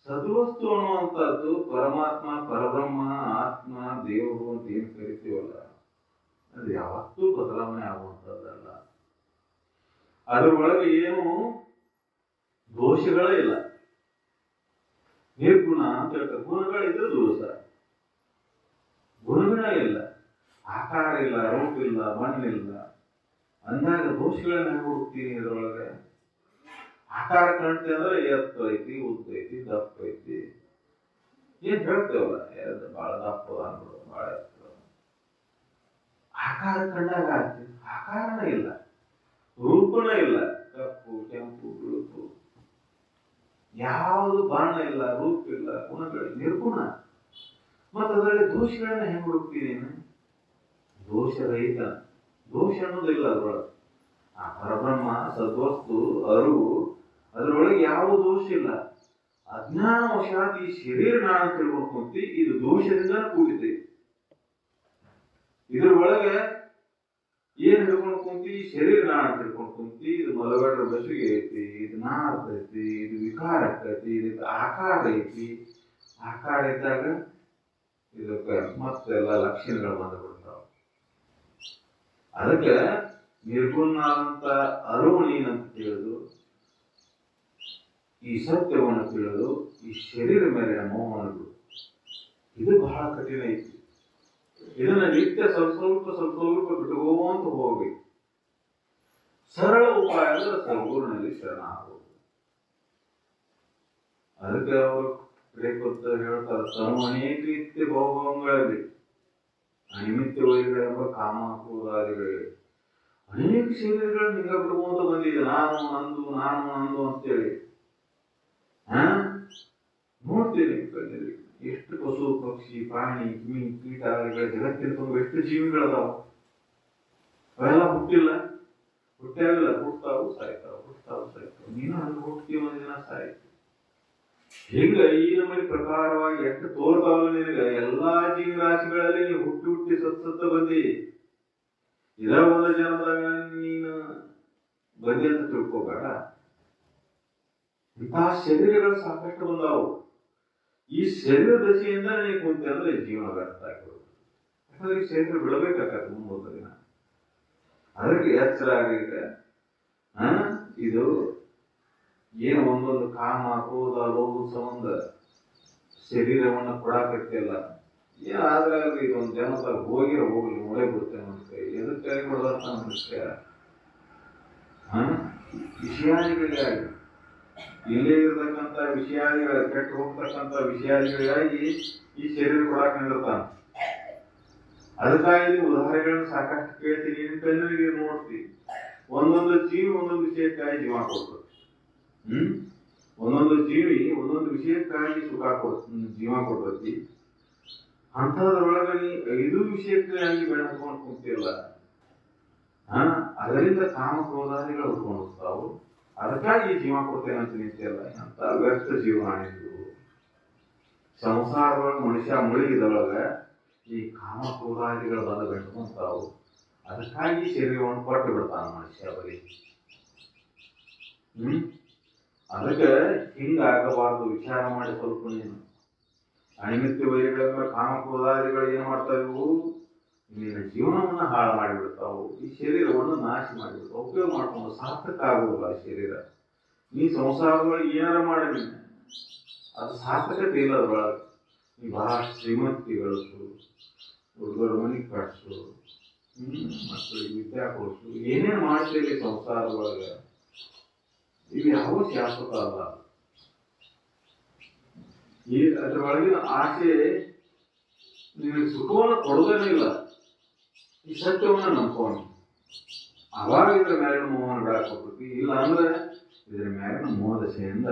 Speaker 2: ಸದ್ವಸ್ತು ಅನ್ನುವಂಥದ್ದು ಪರಮಾತ್ಮ, ಪರಬ್ರಹ್ಮ, ಆತ್ಮ, ದೇವರು ಅಂತ ಏನ್ ಕರಿತೀವಲ್ಲ, ಅದು ಯಾವತ್ತೂ ಬದಲಾವಣೆ ಆಗುವಂಥದ್ದಲ್ಲ. ಅದರೊಳಗೆ ಏನು ದೋಷಗಳೇ ಇಲ್ಲ. ನಿರ್ಗುಣ ಅಂತ ಹೇಳ್ತಾರೆ. ಗುಣಗಳಿದ್ರೆ ದೋಷ, ಗುಣಗಳೇ ಇಲ್ಲ. ಆಕಾರ ಇಲ್ಲ, ರೂಪ ಇಲ್ಲ, ಮಣ್ಣಿಲ್ಲ ಅಂದಾಗ ದೋಷಗಳನ್ನ ಹುಡುಕ್ತೀನಿ. ಇದರೊಳಗೆ ಆಕಾರ ಕಾಣ್ತಿ ಅಂದ್ರೆ ಎತ್ತು ಐತಿ, ಉದ್ದ ಐತಿ, ದಪ್ಪ ಐತಿ, ಏನ್ ಹೇಳ್ತೇವಲ್ಲ, ಬಹಳ ದಪ್ಪ ಅಂದ್ರು, ಬಹಳ ಎತ್ತು. ಆಕಾರ ಕಂಡಾಗ ಆಗ್ತದೆ, ಆಕಾರನೇ ಇಲ್ಲ, ರೂಪನೇ ಇಲ್ಲ. ಕಪ್ಪು, ಕೆಂಪು, ಬಿಳುಪು, ಯಾವುದು ಬಣ್ಣ ಇಲ್ಲ, ರೂಪ ಇಲ್ಲ, ಗುಣಗಳು ನಿರ್ಗುಣ. ಮತ್ತೆ ಅದರಲ್ಲಿ ದೋಷಗಳನ್ನ ಹೆಂಗ್ ಹುಡುಕ್ತೀನಿ? ದೋಷ ರಹಿತ, ದೋಷ ಅನ್ನೋದಿಲ್ಲ ಅದ್ರೊಳಗೆ. ಆ ಪರಬ್ರಹ್ಮ ಸದ್ವಸ್ತು ಅರಿವು, ಅದರೊಳಗೆ ಯಾವ ದೋಷ ಇಲ್ಲ. ಅಜ್ಞಾನ ವಶಾತ್ ಈ ಶರೀರ ನಾನು ತಿಳ್ಕೊಂತಿ, ಇದು ದೋಷದಿಂದ ಕೂಡಿದೆ. ಇದ್ರೊಳಗೆ ಏನ್ ಹಿಡ್ಕೊಂಡು ಕುಂತಿ? ಈ ಶರೀರ ನಾನು ತಿಳ್ಕೊಂಡು ಕುಂತಿ, ಇದು ಮಲಗಡ್ರ ಬಸುಗೆ ಐತಿ, ಇದು ನಾರ್ತೈತಿ, ಇದು ವಿಕಾರ ಆಗ್ತೈತಿ, ಇದಕ್ಕೆ ಆಕಾರ ಐತಿ. ಆಕಾರ ಇದ್ದಾಗ ಇದಕ್ಕೆ ಮತ್ತೆಲ್ಲ ಲಕ್ಷಣಗಳು ಬಂದ್ಬಿಡ್ತಾವ. ಅದಕ್ಕೆ ನಿರ್ಗುಣಾದಂತ ಅರಿವು ನೀನಂತ ತಿಳಿದು, ಈ ಸತ್ಯವನ್ನು ತಿಳಿದು, ಈ ಶರೀರ ಮೇಲಿನ ಮೋಹವನ್ನು, ಇದು ಬಹಳ ಕಠಿಣ ಐತಿ. ಇದನ್ನ ನಿತ್ಯ ಸ್ವಲ್ಪ ಸ್ವಲ್ಪ ಬಿಟ್ಕೋಂತ ಹೋಗ್ಬೇಕು. ಸರಳ ಉಪಾಯ ಅಂದ್ರೆ ಸದ್ಗುರುನಲ್ಲಿ ಶರಣ ಆಗೋದು. ಅದಕ್ಕೆ ಅವರು ಪ್ರೇಕೃತ ಹೇಳ್ತಾರೆ, ತನು ಅನೇಕ ರೀತಿಯ ಭೋಗಗಳಲ್ಲಿ ಅನಿಮಿತ್ಯ ವೈರಿಗಳೆಂಬ ಕಾಮ ಕ್ರೋಧಾದಿಗಳಿಗೆ ಅನೇಕ ಶರೀರಗಳು ನಿಂಗ ಬಿಡ್ಕೊಂತ ಬಂದಿದೆ. ನಾನು ನಂದು, ನಾನು ನಂದು ಅಂತೇಳಿ ನೋಡ್ತೀರಿ ಕಣ್ಣಲ್ಲಿ ಎಷ್ಟು ಪಶು, ಪಕ್ಷಿ, ಪ್ರಾಣಿ, ಕ್ರಿಮಿ, ಕೀಟ, ಜಗತ್ತಿನ ತುಂಬ ಎಷ್ಟು ಜೀವಿಗಳದಾವ. ಅವೆಲ್ಲ ಹುಟ್ಟಿಲ್ಲ, ಹುಟ್ಟಾಗಿಲ್ಲ, ಹುಟ್ಟಾವು ಸಾಯ್ತಾವ, ಹುಟ್ಟಾವು ಸಾಯ್ತಾವ. ನೀನು ಹಂಗೆ ಹುಟ್ಟಿ ಒಂದಿನ ಸಾಯ್ತಿ. ಹಿಂಗ ಈ ನಮ್ಮಲ್ಲಿ ಪ್ರಕಾರವಾಗಿ ಎಷ್ಟು ತೋರ್ತಾವಲ್ಲ ನಿನಗ ಎಲ್ಲಾ ಜೀವರಾಶಿಗಳಲ್ಲಿ ನೀವು ಹುಟ್ಟಿ ಹುಟ್ಟಿ ಸತ್ತ ಬಂದಿ. ಇದ ಒಂದು ಜನ್ಮದಾಗ ನೀನು ಬಂದಿ ಅಂತ ತಿಳ್ಕೋಬೇಡ. ಇಂತಹ ಶರೀರಗಳು ಸಾಕಷ್ಟು ಬಂದಾವು. ಈ ಶರೀರ ದಶೆಯಿಂದ ನೀನು ಕುಂತೆ ಅಂದ್ರೆ ಜೀವನ ವ್ಯರ್ಥ ಆಗಿರೋದು. ಯಾಕಂದ್ರೆ ಈ ಶರೀರ ಬಿಡಬೇಕಾಗತ್ತೆ ಮುಂದೊಂದು ದಿನ. ಅದಕ್ಕೆ ಎಚ್ಚರ ಆಗಿದೆ. ಇದು ಏನು ಒಂದೊಂದು ಕಾಮ ಕ್ರೋಧ ಲೋಭ ಸಂಬಂಧ ಶರೀರವನ್ನು ಕೊಡಾಕತ್ತಿಲ್ಲ. ಏನಾದ್ರೆ ಇದೊಂದು ಜನ್ಮದಾಗ ಹೋಗ್ಲಿ ನೋಡೇ ಬಿಡ್ತೇನೆ ಅಂತ ಕೈ ಎದಕ್ಕೆ ಕೈ ಕೊಡೋದಂತ ಮನುಷ್ಯ ವಿಷಯಾದಿಗಳಿಗಾಗಿ ಇಲ್ಲೇ ಇರತಕ್ಕಂಥ ವಿಷಯಾದಿಗಳ ಕೆಟ್ಟು ಹೋಗ್ತಕ್ಕಂಥ ವಿಷಯಾದಿಗಳಿಗಾಗಿ ಈ ಶರೀರ ಕೊಡಾಕ ನಿಂದಿರ್ತಾನೆ. ಅದಕ್ಕಾಗಿ ಉದಾಹರಣೆಗಳನ್ನು ಸಾಕಷ್ಟು ಕೇಳ್ತೀನಿ. ನಿನ್ನ ಕಣ್ಣಿಗೆ ನೋಡ್ತೀನಿ. ಒಂದೊಂದು ಜೀವಿ ಒಂದೊಂದು ವಿಷಯಕ್ಕಾಗಿ ಜೀವ ಕೊಡ್ತದೆ. ಒಂದೊಂದು ಜೀವಿ ಒಂದೊಂದು ವಿಷಯಕ್ಕಾಗಿ ಜೀವ ಕೊಡ್ತೈತಿ. ಅಂಥದ್ರೊಳಗೆ ನೀ 5 ವಿಷಯಕ್ಕಾಗಿ ಬೆಳೆಸ್ಕೊಂಡು ಕುಂತಿಲ್ಲ. ಅದರಿಂದ ಕಾಮ ಕ್ರೋಧಾದಿಗಳು ಉಟ್ಕೊಂಡಿರ್ತಾವು. ಅದಕ್ಕಾಗಿ ಜೀವ ಕೊಡ್ತೇನೆ ಅಂತ ನಿಂತಿಲ್ಲ. ಅಂತ ವ್ಯರ್ಥ ಜೀವನ ನಿಂತು ಸಂಸಾರದೊಳಗೆ ಮನುಷ್ಯ ಮುಳುಗಿದೊಳಗ ಈ ಕಾಮ ಕ್ರೋಧಾದಿಗಳು ಬಂದು ಬೆಳ್ಕೊಂತಾವು. ಅದಕ್ಕಾಗಿ ಶರೀರವನ್ನು ಕೊಟ್ಟು ಬಿಡ್ತಾನ ಮನುಷ್ಯ ಬರೀ. ಅದಕ್ಕೆ ಹಿಂಗಾಗಬಾರ್ದು. ವಿಚಾರ ಮಾಡಿ ಸ್ವಲ್ಪ ನೀನು ಅನಿಮಿತ್ಯ ವೈರಿಗಳಿಂದ ಕಾಮ ಕ್ರೋಧಾದಿಗಳು ಏನ್ ಮಾಡ್ತಾವು? ನಿನ್ನ ಜೀವನವನ್ನ ಹಾಳು ಮಾಡಿಬಿಡ್ತಾವು. ಈ ಶರೀರವನ್ನು ನಾಶ ಮಾಡಿಬಿಡ್ತಾವು. ಉಪಯೋಗ ಮಾಡ್ಕೊಂಡು ಸಾರ್ಥಕ ಆಗುವುದಿಲ್ಲ ಶರೀರ. ನೀ ಸಂಸಾರದೊಳಗೆ ಏನಾರ ಮಾಡಿ ಅದು ಸಾರ್ಥಕತೆ ಇಲ್ಲ. ಅದ್ರೊಳಗೆ ನೀ ಬಹಳ ಶ್ರೀಮಂತಿ ಗಳಿಸು, ದೊಡ್ಡ ಮನೆ ಕಟ್ಸು, ಮಕ್ಕಳಿಗೆ ವಿದ್ಯಾ ಕೊಡಿಸು, ಏನೇನು ಮಾಡ್ತೀವಿ ಸಂಸಾರದೊಳಗೆ ಇವು ಯಾವ ಶಾಶ್ವತ ಅಲ್ಲ. ಈ ಅದರೊಳಗಿನ ಆಸೆ ನಿನಗೆ ಸುಖವನ್ನು ಕೊಡೋದೇನೂ ಇಲ್ಲ. ಈ ಸತ್ಯವನ್ನು ನಂಬ್ಕೊಂಡು ಅವಾಗ ಇದ್ರ ಮ್ಯಾಲಿನ ಮೋಹನ ಬಿಡಾಕೋಗ್ತೈತಿ. ಇಲ್ಲ ಅಂದ್ರೆ ಇದ್ರ ಮ್ಯಾಲಿನ ಮೋಹ ದಶೆಯಿಂದ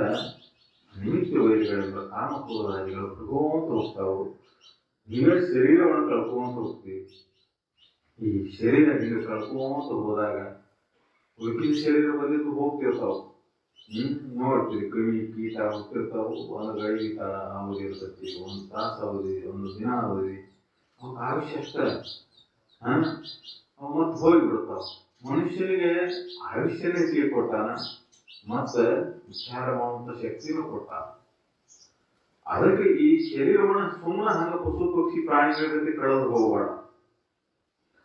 Speaker 2: ನಿಮಿತ್ತ ವೈರಿಗಳಿಂದ ಕಾಮಕ್ರೋಧಾದಿಗಳು ಹುಡ್ಕೊಂತ ಹೋಗ್ತಾವು. ನೀವೇ ಶರೀರವನ್ನು ಕಳ್ಕೊಂತ ಹೋಗ್ತೀವಿ. ಈ ಶರೀರ ನೀವು ಕಳ್ಕೊಂತ ಹೋದಾಗ ಉಳಿದ ಶರೀರ ಬಂದಿದ್ದು ಹೋಗ್ತಿರ್ತಾವ. ನೋಡ್ತೀವಿ ಕ್ರಿಮಿ ಕೀಟ ಹುಟ್ಟಿರ್ತಾವು. ಒಂದು ಗಡಿ ಕಾಲ ಅವಧಿ ಇರ್ತೈತಿ, ಒಂದು ತಾಸು ಅವಧಿ, ಒಂದು ದಿನ ಅವಧಿ, ಅವ್ನ ಆಯುಷ್ಯ ಅಷ್ಟ ಮತ್ತೆ ಹೋಗಿಬಿಡ್ತಾವ. ಮನುಷ್ಯನಿಗೆ ಆಯುಷ್ಯನೇ ಸಿಗಿ ಕೊಟ್ಟಾನ, ಮತ್ತೆ ವಿಚಾರ ಮಾಡುವಂತ ಶಕ್ತಿನೂ ಕೊಟ್ಟಾನ. ಅದಕ್ಕೆ ಈ ಶರೀರವನ್ನು ಸುಮ್ಮನೆ ಹಂಗ ಪಶು ಪಕ್ಷಿ ಪ್ರಾಣಿಗಳ ಜೊತೆ ಕಳೆದು ಹೋಗಬೇಡ.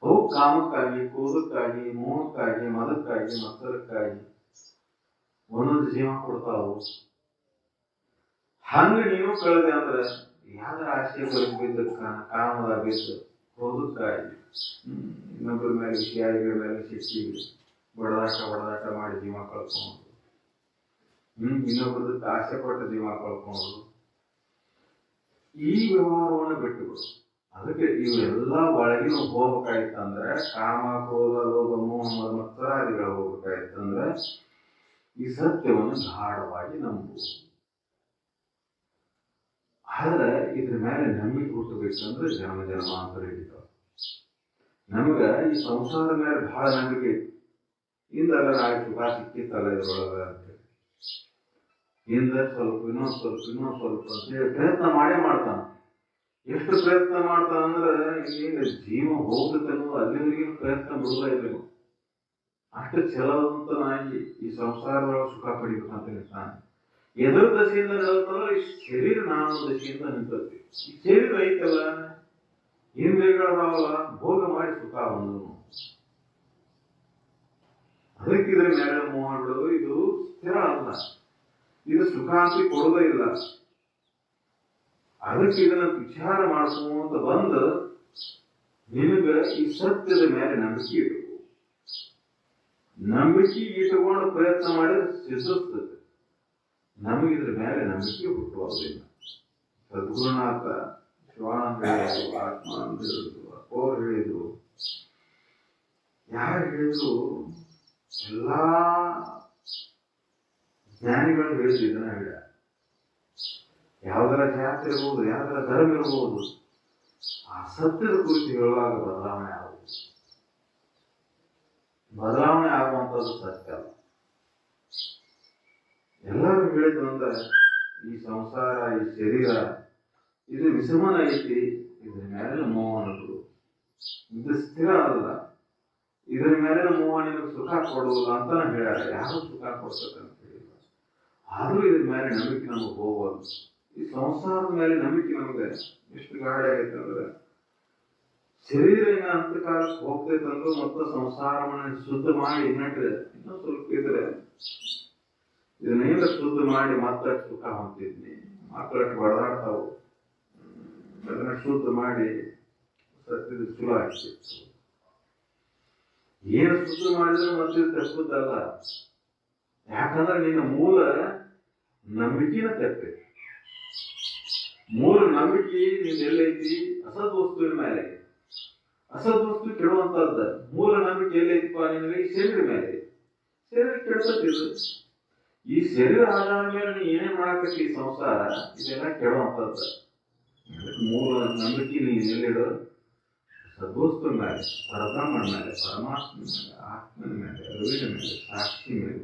Speaker 2: ಅವು ಕಾಮಕ್ಕಾಗಿ, ಕ್ರೋಧಕ್ಕಾಗಿ, ಮೋಹಕ್ಕಾಗಿ, ಮದಕ್ಕಾಗಿ, ಮತ್ಸರಕ್ಕಾಗಿ ಒಂದೊಂದು ಜೀವ ಕೊಡ್ತಾವು. ಹಂಗ ನೀವು ಕಳೆದೆ ಅಂದ್ರೆ ಯಾವ್ದಾರ ಆಶಯ ಬಿದ್ದ ಕಾಮದ ಬಿದ್ದು ಕ್ರೋಧಕ್ಕಾಗಿ ಇನ್ನೊಬ್ಬರ ಮೇಲೆ ವಿಷಯಾದಿಗಳ ಮೇಲೆ ಸಿಕ್ಕಿ ಬಡದಾಟ ಮಾಡಿ ಜೀವ ಕಳ್ಕೊಂಡು, ಇನ್ನೊಬ್ಬರದಕ್ಕೆ ಆಸೆ ಪಟ್ಟ ಜೀವ ಕಳ್ಕೊಂಡು ಈ ವ್ಯವಹಾರವನ್ನು ಬಿಟ್ಟುಬಿಡು. ಅದಕ್ಕೆ ಇವೆಲ್ಲ ಒಳಗಿನ ಹೋಗ್ಬೇಕಾಯ್ತಂದ್ರೆ ಕಾಮ ಕ್ರೋಧ ಲೋಭ ಮೋಹ ಮತ್ಸರಾದಿಗಳು ಹೋಗ್ಬೇಕಾಯ್ತಂದ್ರೆ ಈ ಸತ್ಯವನ್ನು ಗಾಢವಾಗಿ ನಂಬುವುದು. ಆದ್ರೆ ಇದ್ರ ಮೇಲೆ ನಂಬಿಕೆ ಹುಟ್ಟಬೇಕಂದ್ರೆ ಜನ್ಮಾಂತರ ಹಿಡಿತಾವ. ನಮಗ ಈ ಸಂಸಾರ ಮೇಲೆ ಬಹಳ ನಂಬಿಕೆ ಐತಿ. ಇಂದಲ್ಲ ನಾಳೆ ಸುಖ ಸಿಕ್ಕಿತ್ತಲ್ಲ ಇದ್ರೊಳಗ ಅಂತೇಳಿ ಇಂದ ಸ್ವಲ್ಪ ಇನ್ನೊಂದ್ ಸ್ವಲ್ಪ ಅಂತೇಳಿ ಪ್ರಯತ್ನ ಮಾಡೇ ಮಾಡ್ತಾನ. ಎಷ್ಟು ಪ್ರಯತ್ನ ಮಾಡ್ತಾನಂದ್ರೆ ಈಗ ಜೀವ ಹೋಗ್ತನ್ನೋ ಅಲ್ಲಿವರೆಗೂ ಪ್ರಯತ್ನ ಬಿಡುವುದೇ ಇಲ್ಲ. ಅಷ್ಟು ಛಲವಂತನಾಗಿ ಈ ಸಂಸಾರದೊಳಗೆ ಸುಖ ಪಡಿಬೇಕಂತ ಹೇಳ್ತಾನೆ. ಎದುರ ದಶೆಯಿಂದ ನಿಲ್ತಾನೋ ಈ ಶರೀರ ನಾನು ದಶೆಯಿಂದ ನಿಂತೈತಿ. ಈ ಶರೀರ ಐತಲ್ಲ, ಇಂದ್ರಿಯಗಳದಾವಲ್ಲ, ಭೋಗ ಮಾಡಿ ಸುಖ ಒಂದು. ಅದಕ್ಕೆ ಇದ್ರ ಮೇಲೆ ಮೋಹ ಬಿಡೋದು ಇದು ಸ್ಥಿರ ಅಲ್ಲ. ಇದು ಸುಖ ಅಂತ ಕೊಡೋದೇ ಇಲ್ಲ. ಅದಕ್ಕೆ ಇದನ್ನ ವಿಚಾರ ಮಾಡ್ಕೊಂತ ಬಂದು ನಿನಗ ಈ ಸತ್ಯದ ಮೇಲೆ ನಂಬಿಕೆ ಇಟ್ಟು ನಂಬಿಕೆ ಇಟ್ಟುಕೊಂಡು ಪ್ರಯತ್ನ ಮಾಡಿದ್ರೆ ಸಿದ್ಧಿಸ್ತದೆ. ನಮಗಿದ್ರ ಮೇಲೆ ನಂಬಿಕೆ ಹುಟ್ಟುವುದಿಲ್ಲ. ಸದ್ಗುರುನಾಥ ಶಿವಾನಂದ ಹೇಳಿದ್ರು, ಆತ್ಮಾನಂದ ಹೇಳಿದ್ರು, ಅಪ್ಪವ್ರು ಹೇಳಿದ್ರು, ಯಾರು ಹೇಳಿದ್ರು, ಎಲ್ಲಾ ಜ್ಞಾನಿಗಳು ಹೇಳಿದ್ರು ಇದನ್ನ ಹೇಳ. ಯಾವ್ದರ ಜಾತಿ ಇರ್ಬೋದು, ಯಾವ್ದರ ಧರ್ಮ ಇರ್ಬೋದು, ಆ ಸತ್ಯದ ಕುರಿತು ಹೇಳುವಾಗ ಬದಲಾವಣೆ ಆಗುವುದು. ಬದಲಾವಣೆ ಆಗುವಂಥದ್ದು ಸತ್ಯ ಅಲ್ಲ. ಎಲ್ಲರೂ ಹೇಳಿದ್ರು ಅಂದ್ರೆ ಈ ಸಂಸಾರ, ಈ ಶರೀರ ಇದು ವಿಷಮನ ಐತಿ, ಇದ್ರ ಮೇಲೆ ಮೋಹ ಅನ್ನೋದು ಇದು ಸ್ಥಿರ ಅಲ್ಲ, ಇದ್ರ ಮೇಲೆ ಮೋಹ ನಿನಗೆ ಸುಖ ಕೊಡುವುದಿಲ್ಲ ಅಂತ ಹೇಳ್ಯಾರ. ಯಾರು ಸುಖ ಕೊಡ್ತಕ್ಕಂತ ಹೇಳಿಲ್ಲ. ಆದ್ರೂ ಇದ್ರ ಮೇಲೆ ನಂಬಿಕೆ ನಮಗೆ ಹೋಗೋದು. ಈ ಸಂಸಾರದ ಮೇಲೆ ನಂಬಿಕೆ ನಮಗೆ ಎಷ್ಟು ಗಾಢ ಆಗೈತೆ ಅಂದ್ರೆ ಶರೀರ ಅಂತಕಾಲಕ್ಕೆ ಹೋಗ್ತೈತಂದ್ರು ಮತ್ತು ಸಂಸಾರವನ್ನ ಶುದ್ಧ ಮಾಡಿ ಇನ್ನೂ ಸ್ವಲ್ಪ ಇದ್ರೆ ಇದನ್ನೆಲ್ಲ ಶುದ್ಧ ಮಾಡಿ ಮತ್ತಷ್ಟು ಸುಖ ಹೊಂತಿದ್ನಿ. ಮಕ್ಕಳಷ್ಟು ಹೊಡೆದಾಡ್ತಾವು, ಅದನ್ನ ಶುದ್ಧ ಮಾಡಿ ಸತ್ಯದ ಚಲೋ ಆಗ್ತಿತ್ತು. ಏನು ಶುದ್ಧ ಮಾಡಿದ್ರೆ ಮತ್ತೆ ಶುದ್ಧಲ್ಲ. ಯಾಕಂದ್ರೆ ನಿನ್ನ ಮೂಲ ನಂಬಿಕೆನ ತಪ್ಪೆ. ಮೂಲ ನಂಬಿಕೆ ನಿಂದ ಎಲ್ಲೈತಿ? ಅಸದ್ ವಸ್ತುವಿನ ಮೇಲೆ. ಅಸದ್ ವಸ್ತು ಕೆಡುವಂತದ್ದ. ಮೂಲ ನಂಬಿಕೆ ಎಲ್ಲೈತಿಪ್ಪ ನಿನಗೆ? ಈ ಶರೀರ ಮೇಲೆ. ಶರೀರ ಕೆಡ್ಸತ್ತಿದ್ರು. ಈ ಶರೀರ ಆಧಾರ ಮೇಲೆ ನೀ ಏನೇ ಮಾಡಾಕತ್ತಿ ಈ ಸಂಸಾರ ಇದೆಲ್ಲ ಕೆಡುವಂತದ್ದ. ಮೂಲ ನಂಬಿಕೆ ನೀನು ಎಲ್ಲಿಡು? ಸದ್ವಸ್ತು ಮೇಲೆ, ಪರಬ್ರಹ್ಮನ ಮೇಲೆ, ಪರಮಾತ್ಮ ಮೇಲೆ, ಆತ್ಮನ ಮೇಲೆ, ಅರಿವಿನ ಮೇಲೆ, ಸಾಕ್ಷಿ ಮೇಲೆ,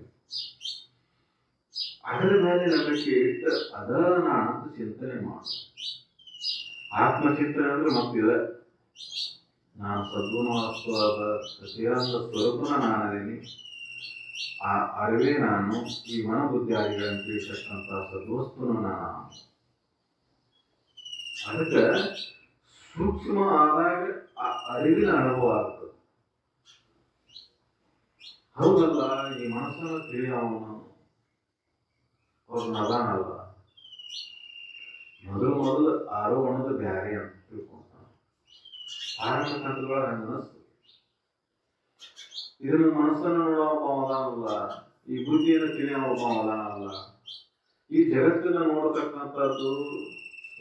Speaker 2: ಅದರ ಮೇಲೆ ನಂಬಿಕೆ ಇಟ್ಟು ಅದ ನಾನಂತ ಚಿಂತನೆ ಮಾಡು. ಆತ್ಮಚಿಂತನೆ ಅಂದ್ರೆ ಮತ್ತಿದೆ. ನಾನು ಸದ್ಗುಣವಾದ ಸತ್ಯಾನಂದ ಸ್ವರೂಪನ ನಾನದೇನಿ. ಆ ಅರಿವೇ ನಾನು. ಈ ಮನಬುದ್ಧಿಯಾದಿಗಳನ್ನು ತಿಳಿಸಕ್ಕಂತ ಸದ್ವಸ್ತುನು ನಾನು. ಅದಕ್ಕೆ ಸೂಕ್ಷ್ಮ ಆದಾಗ ಆ ಅರಿವಿನ ಅನುಭವ ಆಗ್ತದೆ. ಹೌದಲ್ಲ, ಈ ಮನಸ್ಸನ್ನು ತಿಳಿಯವನು ಅವ್ರು ನದಾನಲ್ಲ. ಮೊದಲು ಆರೋಹಣದ ಬ್ಯಾರೆ ಅಂತ ತಿಳ್ಕೊಂತಾನ. ಆರಂಭ ಮನಸ್ಸು ಇದನ್ನು ಮನಸ್ಸನ್ನು ನೋಡುವ ಅದಾನಲ್ಲ, ಈ ಬುದ್ಧಿಯನ್ನು ತಿಳಿಯುವ ಅದಾನಲ್ಲ. ಈ ಜಗತ್ತನ್ನು ನೋಡತಕ್ಕಂಥದ್ದು,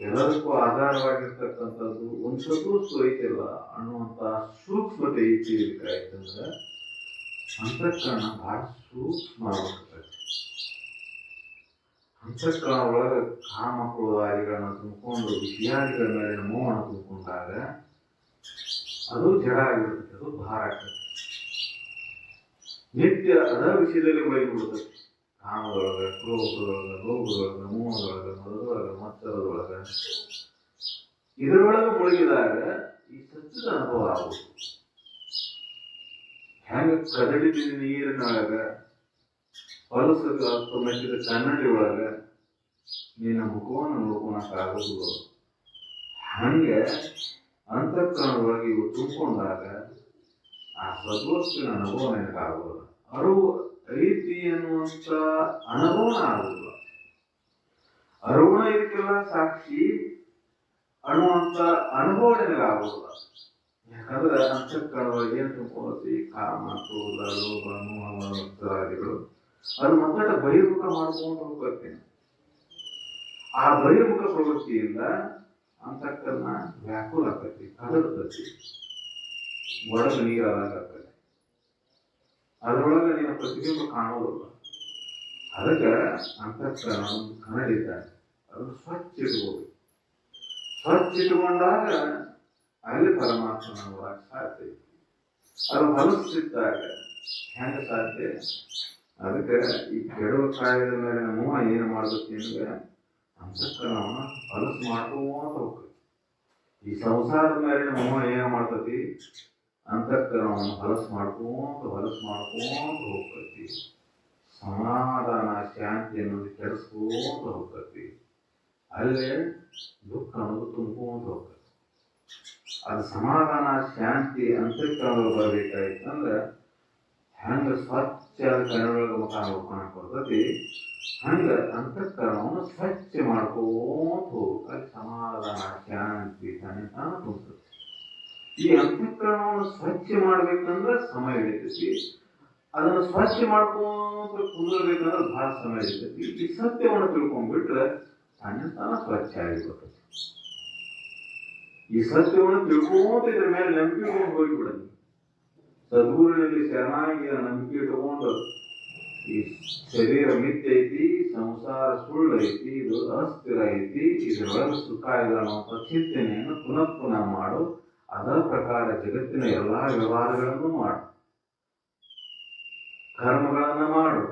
Speaker 2: ಎಲ್ಲದಕ್ಕೂ ಆಧಾರವಾಗಿರ್ತಕ್ಕಂಥದ್ದು ಒಂದು ಸದೃಷ್ಟು ಐತಿಲ್ಲ ಅನ್ನುವಂತ ಸೂಕ್ಷ್ಮತೆ ಐತಿ. ಇದಕ್ಕಾಯ್ತಂದ್ರೆ ಅಂತಃಕರಣ ಬಹಳ ಸೂಕ್ಷ್ಮ ಆಗ್ತದೆ. ಅಂತಃಕರಣ ಒಳಗೆ ಕಾಮ ಕ್ರೋಧಾದಿಗಳನ್ನ ತುಂಬಿಕೊಂಡು ವಿಷಯಾದಿಗಳ ಮೇಲೆ ಮೋಹನ ತುಂಬಿಕೊಂಡಾಗ ಅದು ಜಡ ಆಗಿರ್ತದೆ, ಅದು ಭಾರ ಆಗ್ತದೆ. ನಿತ್ಯ ಅದ ವಿಷಯದಲ್ಲಿ ಬೈಬಿಡ್ತದೆ. ಕಾಮದೊಳಗ, ಕ್ರೋಧದೊಳಗ, ರೋಗದೊಳಗ, ಮೋಹದೊಳಗ, ಮದದೊಳಗ, ಮತ್ತರದೊಳಗ ಇದರೊಳಗೆ ಮುಳುಗಿದಾಗ ಈ ಸತ್ಯದ ಅನುಭವ ಆಗುವುದು. ಹೆಂಗ ಕದಡಿದ ನೀರಿನೊಳಗ ಹೊಲಸದ ಮೆಚ್ಚಿದ ಕನ್ನಡಿ ಒಳಗ ನಿನ್ನ ಮುಖವನ್ನು ನೋಡ್ಕೊಳಕ್ಕಾಗುವುದು. ಹಂಗೆ ಅಂತಃಕರಣದೊಳಗೆ ಇವು ತುಂಬಿಕೊಂಡಾಗ ಆ ಸದ್ವಸ್ತುವಿನ ಅನುಭವ ನಿನಗಾಗುವುದು. ಅರಿವು ಐತಿ ಅನ್ನುವಂತ ಅನುಭವನ ಆಗುವುದಿಲ್ಲ. ಅರುಣ ಇದಕ್ಕೆಲ್ಲ ಸಾಕ್ಷಿ ಅನ್ನುವಂತ ಅನುಭವ ನಿನಗಾಗುವುದಿಲ್ಲ. ಯಾಕಂದ್ರೆ ಅಂತಃಕರಣದೊಳಗೆ ಏನ್ ತುಂಬಿಕೊಳ್ಳತಿ? ಕಾಮ, ಕ್ರೋಧ, ಲೋಭ, ಮೋಹ, ಮತ್ಸರಾದಿಗಳು ಅದು ಮತ್ತಟ ಬಹಿರ್ಮುಖ ಮಾಡ್ಕೊಂಡು ಹೋಗ್ತೇನೆ. ಆ ಬಹಿರ್ಮುಖ ಪ್ರವೃತ್ತಿಯಿಂದ ಅಂತಃಕರಣ ವ್ಯಾಕುಲ ಆಕತಿ, ಕದಡ್ತತಿ, ಒಳಗೆ ನೀರಾಗತ್ತೆ. ಅದರೊಳಗೆ ನಿನ್ನ ಪ್ರತಿಬಿಂಬ ಕಾಣೋದಿಲ್ಲ. ಅದಕ್ಕೆ ಅಂತಃಕರಣ ಒಂದು ಕನ್ನಡಿದ್ದಾನೆ, ಅದನ್ನು ಸ್ವಚ್ಛ ಇಟ್ಕೋಬೇಕು. ಸ್ವಚ್ಛ ಇಟ್ಟುಕೊಂಡಾಗ ಅಲ್ಲಿ ಪರಮಾತ್ಮನ ನೋಡಕ್ಕೆ ಸಾಧ್ಯ ಐತಿ. ಅದು ಹೊಲಸಿದ್ದಾಗ ಹೆಂಗ ಸಾಧ್ಯ? ಅದಕ್ಕೆ ಈ ಕೆಡುವ ಕಾಯದ ಮೇಲೆ ಮೋಹ ಏನು ಮಾಡ್ಬೇಕು ಅಂದ್ರೆ ಅಂತಃಕರಣವನ್ನ ಹೊಲಸು ಮಾಡ್ಕೋತ ಹೋಗ್ತೈತಿ. ಈ ಸಂಸಾರದ ಮೇಲಿನ ಮೋಹ ಏನು ಮಾಡ್ತತಿ? ಅಂತಃಕರಣವನ್ನು ಹೊಲಸು ಮಾಡ್ಕೋತ ಹೋಗ್ತೈತಿ. ಸಮಾಧಾನ, ಶಾಂತಿ ಅನ್ನೋದು ಕೆಡಿಸ್ಕೋತ ಹೋಗ್ತೈತಿ. ಅಲ್ಲೇ ದುಃಖ ಅನ್ನೋದು ತುಂಬ್ಕೊಂತ ಹೋಗ್ತೈತಿ. ಅದು ಸಮಾಧಾನ, ಶಾಂತಿ ಅಂತಃಕರಣದಲ್ಲಿ ಬರ್ಬೇಕಾಯ್ತಂದ್ರೆ ಹೆಂಗ ಸ್ವಚ್ಛ ಕನ್ನಡೊಳಗೆ ಮುಖ ನೋಡ್ಕೊಳಕ್ ಬರ್ತೈತಿ, ಹಂಗ ಅಂತಃಕರಣವನ್ನು ಸ್ವಚ್ಛ ಮಾಡ್ಕೋತ ಹೋಗ್ಬೇಕು. ಅಲ್ಲಿ ಸಮಾಧಾನ, ಶಾಂತಿ ತಾನ ತುಂಬ್ತೈತಿ. ಈ ಅಂತಃಕರಣವನ್ನು ಸ್ವಚ್ಛ ಮಾಡ್ಬೇಕಂದ್ರೆ ಸಮಯ ಹಿಡಿತೈತಿ. ಅದನ್ನು ಸ್ವಚ್ಛ ಮಾಡ್ಕೊಂತ ಕುಂದರ್ಬೇಕಂದ್ರೆ ಬಹಳ ಸಮಯ ಹಿಡಿತೈತಿ. ಈ ಸತ್ಯವನ್ನು ತಿಳ್ಕೊಂಡ್ಬಿಟ್ರೆ ತಾನ ಸ್ವಚ್ಛ ಆಗಿಬಿಡ್ತೈತಿ. ಈ ಸತ್ಯವನ್ನು ತಿಳ್ಕೊಂತ ಇದ್ರ ಮೇಲೆ ನಂಬಿಕೆ ಹೋಗಿಬಿಡೋದು. ಸದ್ಗುರುನಲ್ಲಿ ಶರಣಾಗಿ ನಂಬಿಕೆ ಇಟ್ಕೊಂಡು ಈ ಶರೀರ ಮಿಥ್ಯ ಐತಿ, ಸಂಸಾರ ಸುಳ್ಳು ಐತಿ, ಇದು ಅಸ್ಥಿರ ಐತಿ, ಇದರೊಳಗೆ ಸುಖ ಇಲ್ಲ ಅನ್ನುವಂಥ ಚಿಂತನೆಯನ್ನು ಪುನಃ ಮಾಡು. ಅದರ ಪ್ರಕಾರ ಜಗತ್ತಿನ ಎಲ್ಲಾ ವ್ಯವಹಾರಗಳನ್ನು ಮಾಡು, ಕರ್ಮಗಳನ್ನ ಮಾಡು,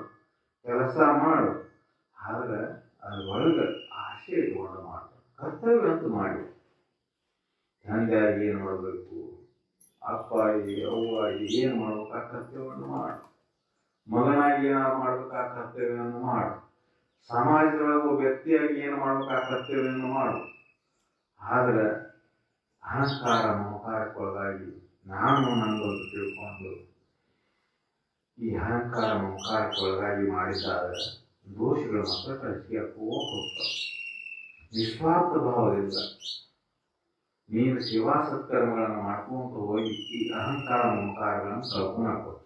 Speaker 2: ಕೆಲಸ ಮಾಡು. ಆದ್ರೆ ಅದ್ರೊಳಗೆ ಆಸೆ ಇಟ್ಕೊಂಡು ಮಾಡ್ತಾರೆ. ಕರ್ತವ್ಯ ಅಂತ ಮಾಡಿ ತಂದೆಯಾಗಿ ಏನು ಮಾಡಬೇಕು, ಅಪ್ಪಾಗಿ ಅವ್ವಾಗಿ ಏನು ಮಾಡ್ಬೇಕು ಆ ಕರ್ತವ್ಯವನ್ನು ಮಾಡು, ಮಗನಾಗಿ ಏನಾದ್ರು ಮಾಡ್ಬೇಕು ಆ ಕರ್ತವ್ಯವನ್ನು ಮಾಡು, ಸಮಾಜದೊಳಗೆ ವ್ಯಕ್ತಿಯಾಗಿ ಏನು ಮಾಡ್ಬೇಕು ಆ ಕರ್ತವ್ಯವನ್ನು ಮಾಡು. ಆದ್ರೆ ಅಹಂಕಾರ ಮಮಕಾರಕ್ಕೊಳಗಾಗಿ ನಾನು ನಂದೊಂದು ತಿಳ್ಕೊಂಡು ಈ ಅಹಂಕಾರ ಮಮಕಾರಕ್ಕೊಳಗಾಗಿ ಮಾಡಿದ್ದಾದ್ರೆ ದೋಷಗಳು ಮಾತ್ರ ಕಳಿಸಿ ಹೋಗ್ತಾರೆ. ನಿಸ್ವಾರ್ಥ ಭಾವದಿಂದ ನೀನು ಸೇವಾ ಸತ್ಕರ್ಮಗಳನ್ನು ಮಾಡ್ಕೊಂತ ಹೋಗಿ ಈ ಅಹಂಕಾರ ಮಮಕಾರಗಳನ್ನು ಕಳ್ಕೊಂಡು ಹಾಕೋದು.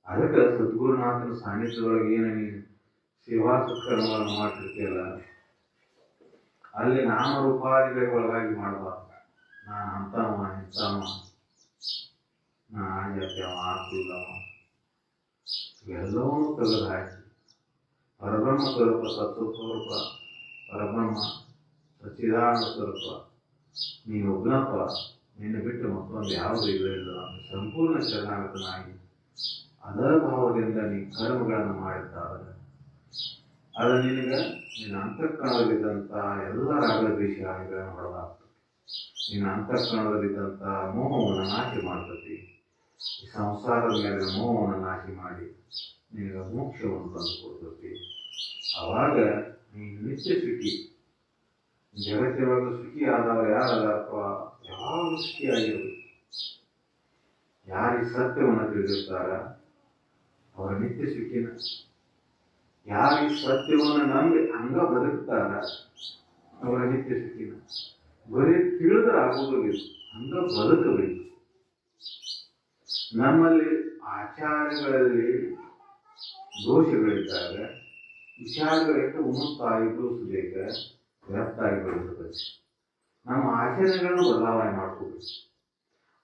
Speaker 2: ಅದಕ್ಕೆ ಸದ್ಗುರುನಾಥನ ಸಾನ್ನಿಧ್ಯದೊಳಗೆ ಏನು ನೀನು ಸೇವಾ ಸತ್ಕರ್ಮಗಳನ್ನು ಮಾಡ್ತಿರ್ತೀಯಲ್ಲ, ಅಲ್ಲಿ ನಾಮರೂಪಾದಿಗಳಿಗೆ ಒಳಗಾಗಿ ಮಾಡಬಾರ್ದು. ನಾನು ಅಂತವ ಇಂಥವ, ನಾ ಜಾತಿಯವ ಆಗ್ತಿಲ್ಲವ, ಎಲ್ಲವನ್ನೂ ತೆಗೆದು ಹಾಕಿ ಪರಬ್ರಹ್ಮ ಸ್ವರೂಪ ಸತ್ವ ಸ್ವರೂಪ ಪರಬ್ರಹ್ಮ ಸಚ್ಚಿದಾನಂದ ಸ್ವರೂಪ ನೀನು ಒಬ್ಬನಪ್ಪ, ನಿನ್ನ ಬಿಟ್ಟು ಮತ್ತೊಂದು ಯಾವುದೂ ಇಲ್ಲ ಅಂತ ಸಂಪೂರ್ಣ ಶರಣಾಗತನಾಗಿ ಅದರ ಭಾವದಿಂದ ನೀ ಕರ್ಮಗಳನ್ನು ಮಾಡಿದ್ದಾದರೆ ಅದು ನಿನಗೆ ನಿನ್ನ ಅಂತಃಕರಣದಲ್ಲಿದ್ದಂಥ ಎಲ್ಲ ರಾಗದ್ವೇಷಗಳನ್ನು ಹೊರದಾಗ್ತದೆ. ನಿನ್ನ ಅಂತಃಕರಣದಲ್ಲಿದ್ದಂಥ ಮೋಹವನ್ನು ನಾಶ ಮಾಡ್ತತಿ. ಈ ಸಂಸಾರದ ಮೇಲೆ ಮೋಹವನ್ನು ನಾಶ ಮಾಡಿ ನಿನಗೆ ಮೋಕ್ಷವನ್ನು ತಂದು ಕೊಡ್ತತಿ. ಅವಾಗ ನೀನು ನಿತ್ಯ ಸುಖಿ. ಜಗತ್ತಿನೊಳಗೆ ಸುಖಿ ಆದವರು ಯಾರಪ್ಪ? ಯಾವಾಗಲೂ ಸುಖಿಯಾಗಿರಬೇಕು. ಯಾರಿಗೆ ಸತ್ಯವನ್ನು ತಿಳಿದಿರ್ತಾರ ಅವರ ನಿತ್ಯ ಸುಖಿನ. ಯಾರಿಗೆ ಸತ್ಯವನ್ನು ನಂಬಿ ಹಂಗ ಬದುಕ್ತಾರ ಅವರ ನಿತ್ಯ ಸುಖಿನ. ಬರೀ ತಿಳಿದ್ರೆ ಆಗೋದಿಲ್ಲ, ಹಂಗ ಬದುಕಬೇಕು. ನಮ್ಮಲ್ಲಿ ಆಚಾರಗಳಲ್ಲಿ ದೋಷಗಳಿದ್ದಾಗ ವಿಚಾರಗಳಿಗೆ ಉನ್ನತಾಗಿ ದೋಷಬೇಕ ವ್ಯರ್ಥಾಗಿ ಬೆಳೆಸಬೇಕು. ನಮ್ಮ ಆಚರಣೆಗಳನ್ನು ಬದಲಾವಣೆ ಮಾಡ್ಕೋಬೇಕು.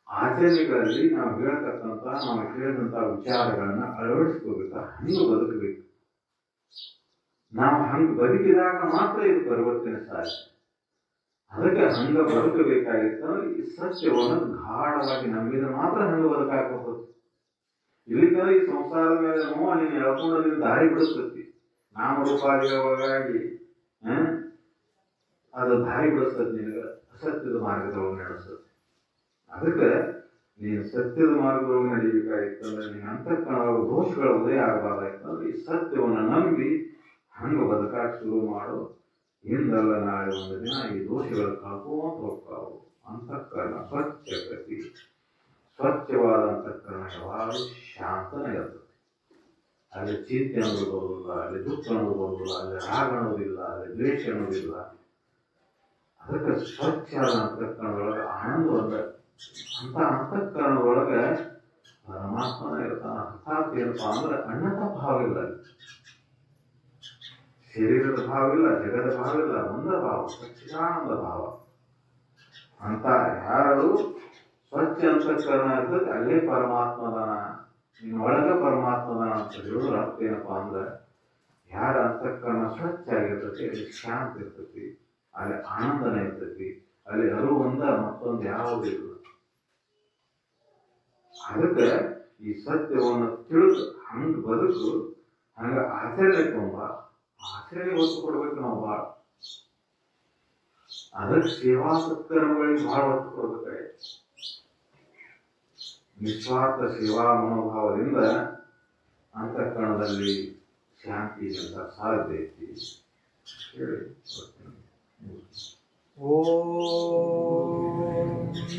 Speaker 2: ಆಚರಣೆಗಳಲ್ಲಿ ನಾವು ಹೇಳ್ತಕ್ಕಂಥ ನಾವು ಕೇಳಿದಂಥ ವಿಚಾರಗಳನ್ನ ಅಳವಡಿಸ್ಕೋಬೇಕು. ಹಂಗೆ ಬದುಕಬೇಕು. ನಾವು ಹಂಗೆ ಬದುಕಿದಾಗ ಮಾತ್ರ ಇದು ಪರಿವರ್ತನೆ ಸಾಧ್ಯ. ಅದಕ್ಕೆ ಹಂಗ ಬದುಕಬೇಕಾಗಿತ್ತಂದ್ರೆ ಈ ಸತ್ಯವನ್ನು ಗಾಢವಾಗಿ ನಂಬಿದ ಮಾತ್ರ ಹಂಗೆ ಬದುಕಾಕೋತದೆ. ಇಲ್ಲಿಂದ ಈ ಸಂಸಾರದ ಮೇಲೆ ನೋವು ನೀನು ಎಳ್ಕೊಂಡು ನೀನು ದಾರಿ ಬಿಡಿಸ್ತತಿ. ನಾಮರೂಪಾದಿಗಳ ಒಳಗಾಗಿ ಅದು ದಾರಿ ಬಿಡಿಸ್ತದೆ, ನಿನಗೆ ಅಸತ್ಯದ ಮಾರ್ಗದೊಳಗೆ ನಡೆಸ್ತದೆ. ಅದಕ್ಕೆ ನೀನು ಸತ್ಯದ ಮಾರ್ಗದೊಳಗೆ ನಡೀಬೇಕಾಗಿತ್ತಂದ್ರೆ ನೀನು ಅಂತಃಕರಣದೊಳಗೆ ದೋಷಗಳ ಉದಯ ಆಗಬಾರ್ದಾಯ್ತಂದ್ರೆ ಈ ಸತ್ಯವನ್ನು ನಂಬಿ ಹಂಗೆ ಬದುಕಾಕ ಶುರು ಮಾಡು. ಇಂದಲ್ಲ ನಾಳೆ ಒಂದು ದಿನ ಈ ದೋಷಗಳು ಕಳ್ಕೊಂತ ಹೋಗ್ತಾವು. ಅಂತಃಕರಣ ಸ್ವಚ್ಛಗತಿ. ಸ್ವಚ್ಛವಾದ ಅಂತಃಕರಣ ಯಾವಾಗಲೂ ಶಾಂತನೇ ಇರ್ತದೆ. ಅಲ್ಲಿ ಚಿಂತೆ ಅನ್ನೋದು ಬರೋದಿಲ್ಲ, ಅಲ್ಲಿ ದುಃಖ ಅನ್ನೋದು ಬರೋದಿಲ್ಲ, ಅಲ್ಲಿ ರಾಗ ಅನ್ನೋದಿಲ್ಲ, ಅಲ್ಲಿ ದ್ವೇಷ ಅನ್ನೋದಿಲ್ಲ. ಅದಕ್ಕೆ ಸ್ವಚ್ಛವಾದ ಅಂತಃಕರಣದೊಳಗೆ ಆನಂದ ಬಂದ ಅಂತ ಅಂತಃಕರಣದೊಳಗೆ ಪರಮಾತ್ಮನ ಇರ್ತಾನ. ಅರ್ಥಾತ್ ಏನಪ್ಪಾ ಅಂದ್ರೆ ಅಣ್ಣತ ಭಾವ ಇಲ್ಲ, ಶರೀರದ ಭಾವ ಇಲ್ಲ, ಜಗದ ಭಾವ ಇಲ್ಲ, ಒಂದ ಭಾವ, ಸಚ್ಚಿದಾನಂದ ಭಾವ ಅಂತ. ಯಾರು ಸ್ವಚ್ಛ ಅಂತಃಕರಣ ಇರ್ತದೆ ಅಲ್ಲೇ ಪರಮಾತ್ಮದಾನ, ನಿನ್ನೊಳಗೆ ಪರಮಾತ್ಮದಾನ ಅಂತ ಹೇಳಿದ್ರೆ ಅರ್ಥ ಏನಪ್ಪಾ ಅಂದ್ರೆ ಯಾರ ಅಂತಃಕರಣ ಸ್ವಚ್ಛ ಆಗಿರ್ತತಿ ಅಲ್ಲಿ ಶಾಂತಿ ಇರ್ತತಿ, ಅಲ್ಲಿ ಆನಂದನ ಇರ್ತತಿ, ಅಲ್ಲಿ ಅರಿವು ಒಂದ ಮತ್ತೊಂದು ಯಾವುದೂ ಇಲ್ಲ. ಅದಕ್ಕೆ ಈ ಸತ್ಯವನ್ನು ತಿಳಿದು ಹಂಗ ಬದುಕು, ಹಂಗ ಆಚರಣೆ ತುಂಬ ಆಚರಣೆ ಒತ್ತು ಕೊಡ್ಬೇಕು ನಾವು ಭಾಳ. ಅದಕ್ಕೆ ಸೇವಾ ಸತ್ಕರ್ಮಗಳಿಗೆ ಭಾಳ ಒತ್ತು ಕೊಡ್ಬೇಕಾಯ್ತು. ನಿಸ್ವಾರ್ಥ ಸೇವಾ ಮನೋಭಾವದಿಂದ ಅಂತಃಕರಣದಲ್ಲಿ ಶಾಂತಿ ಅಂತ ಸಾಧ್ಯ ಐತಿ ಹೇಳಿ.
Speaker 1: ಓಂ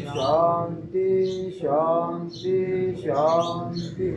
Speaker 1: ಶಾಂತಿ ಶಾಂತಿ ಶಾಂತಿ.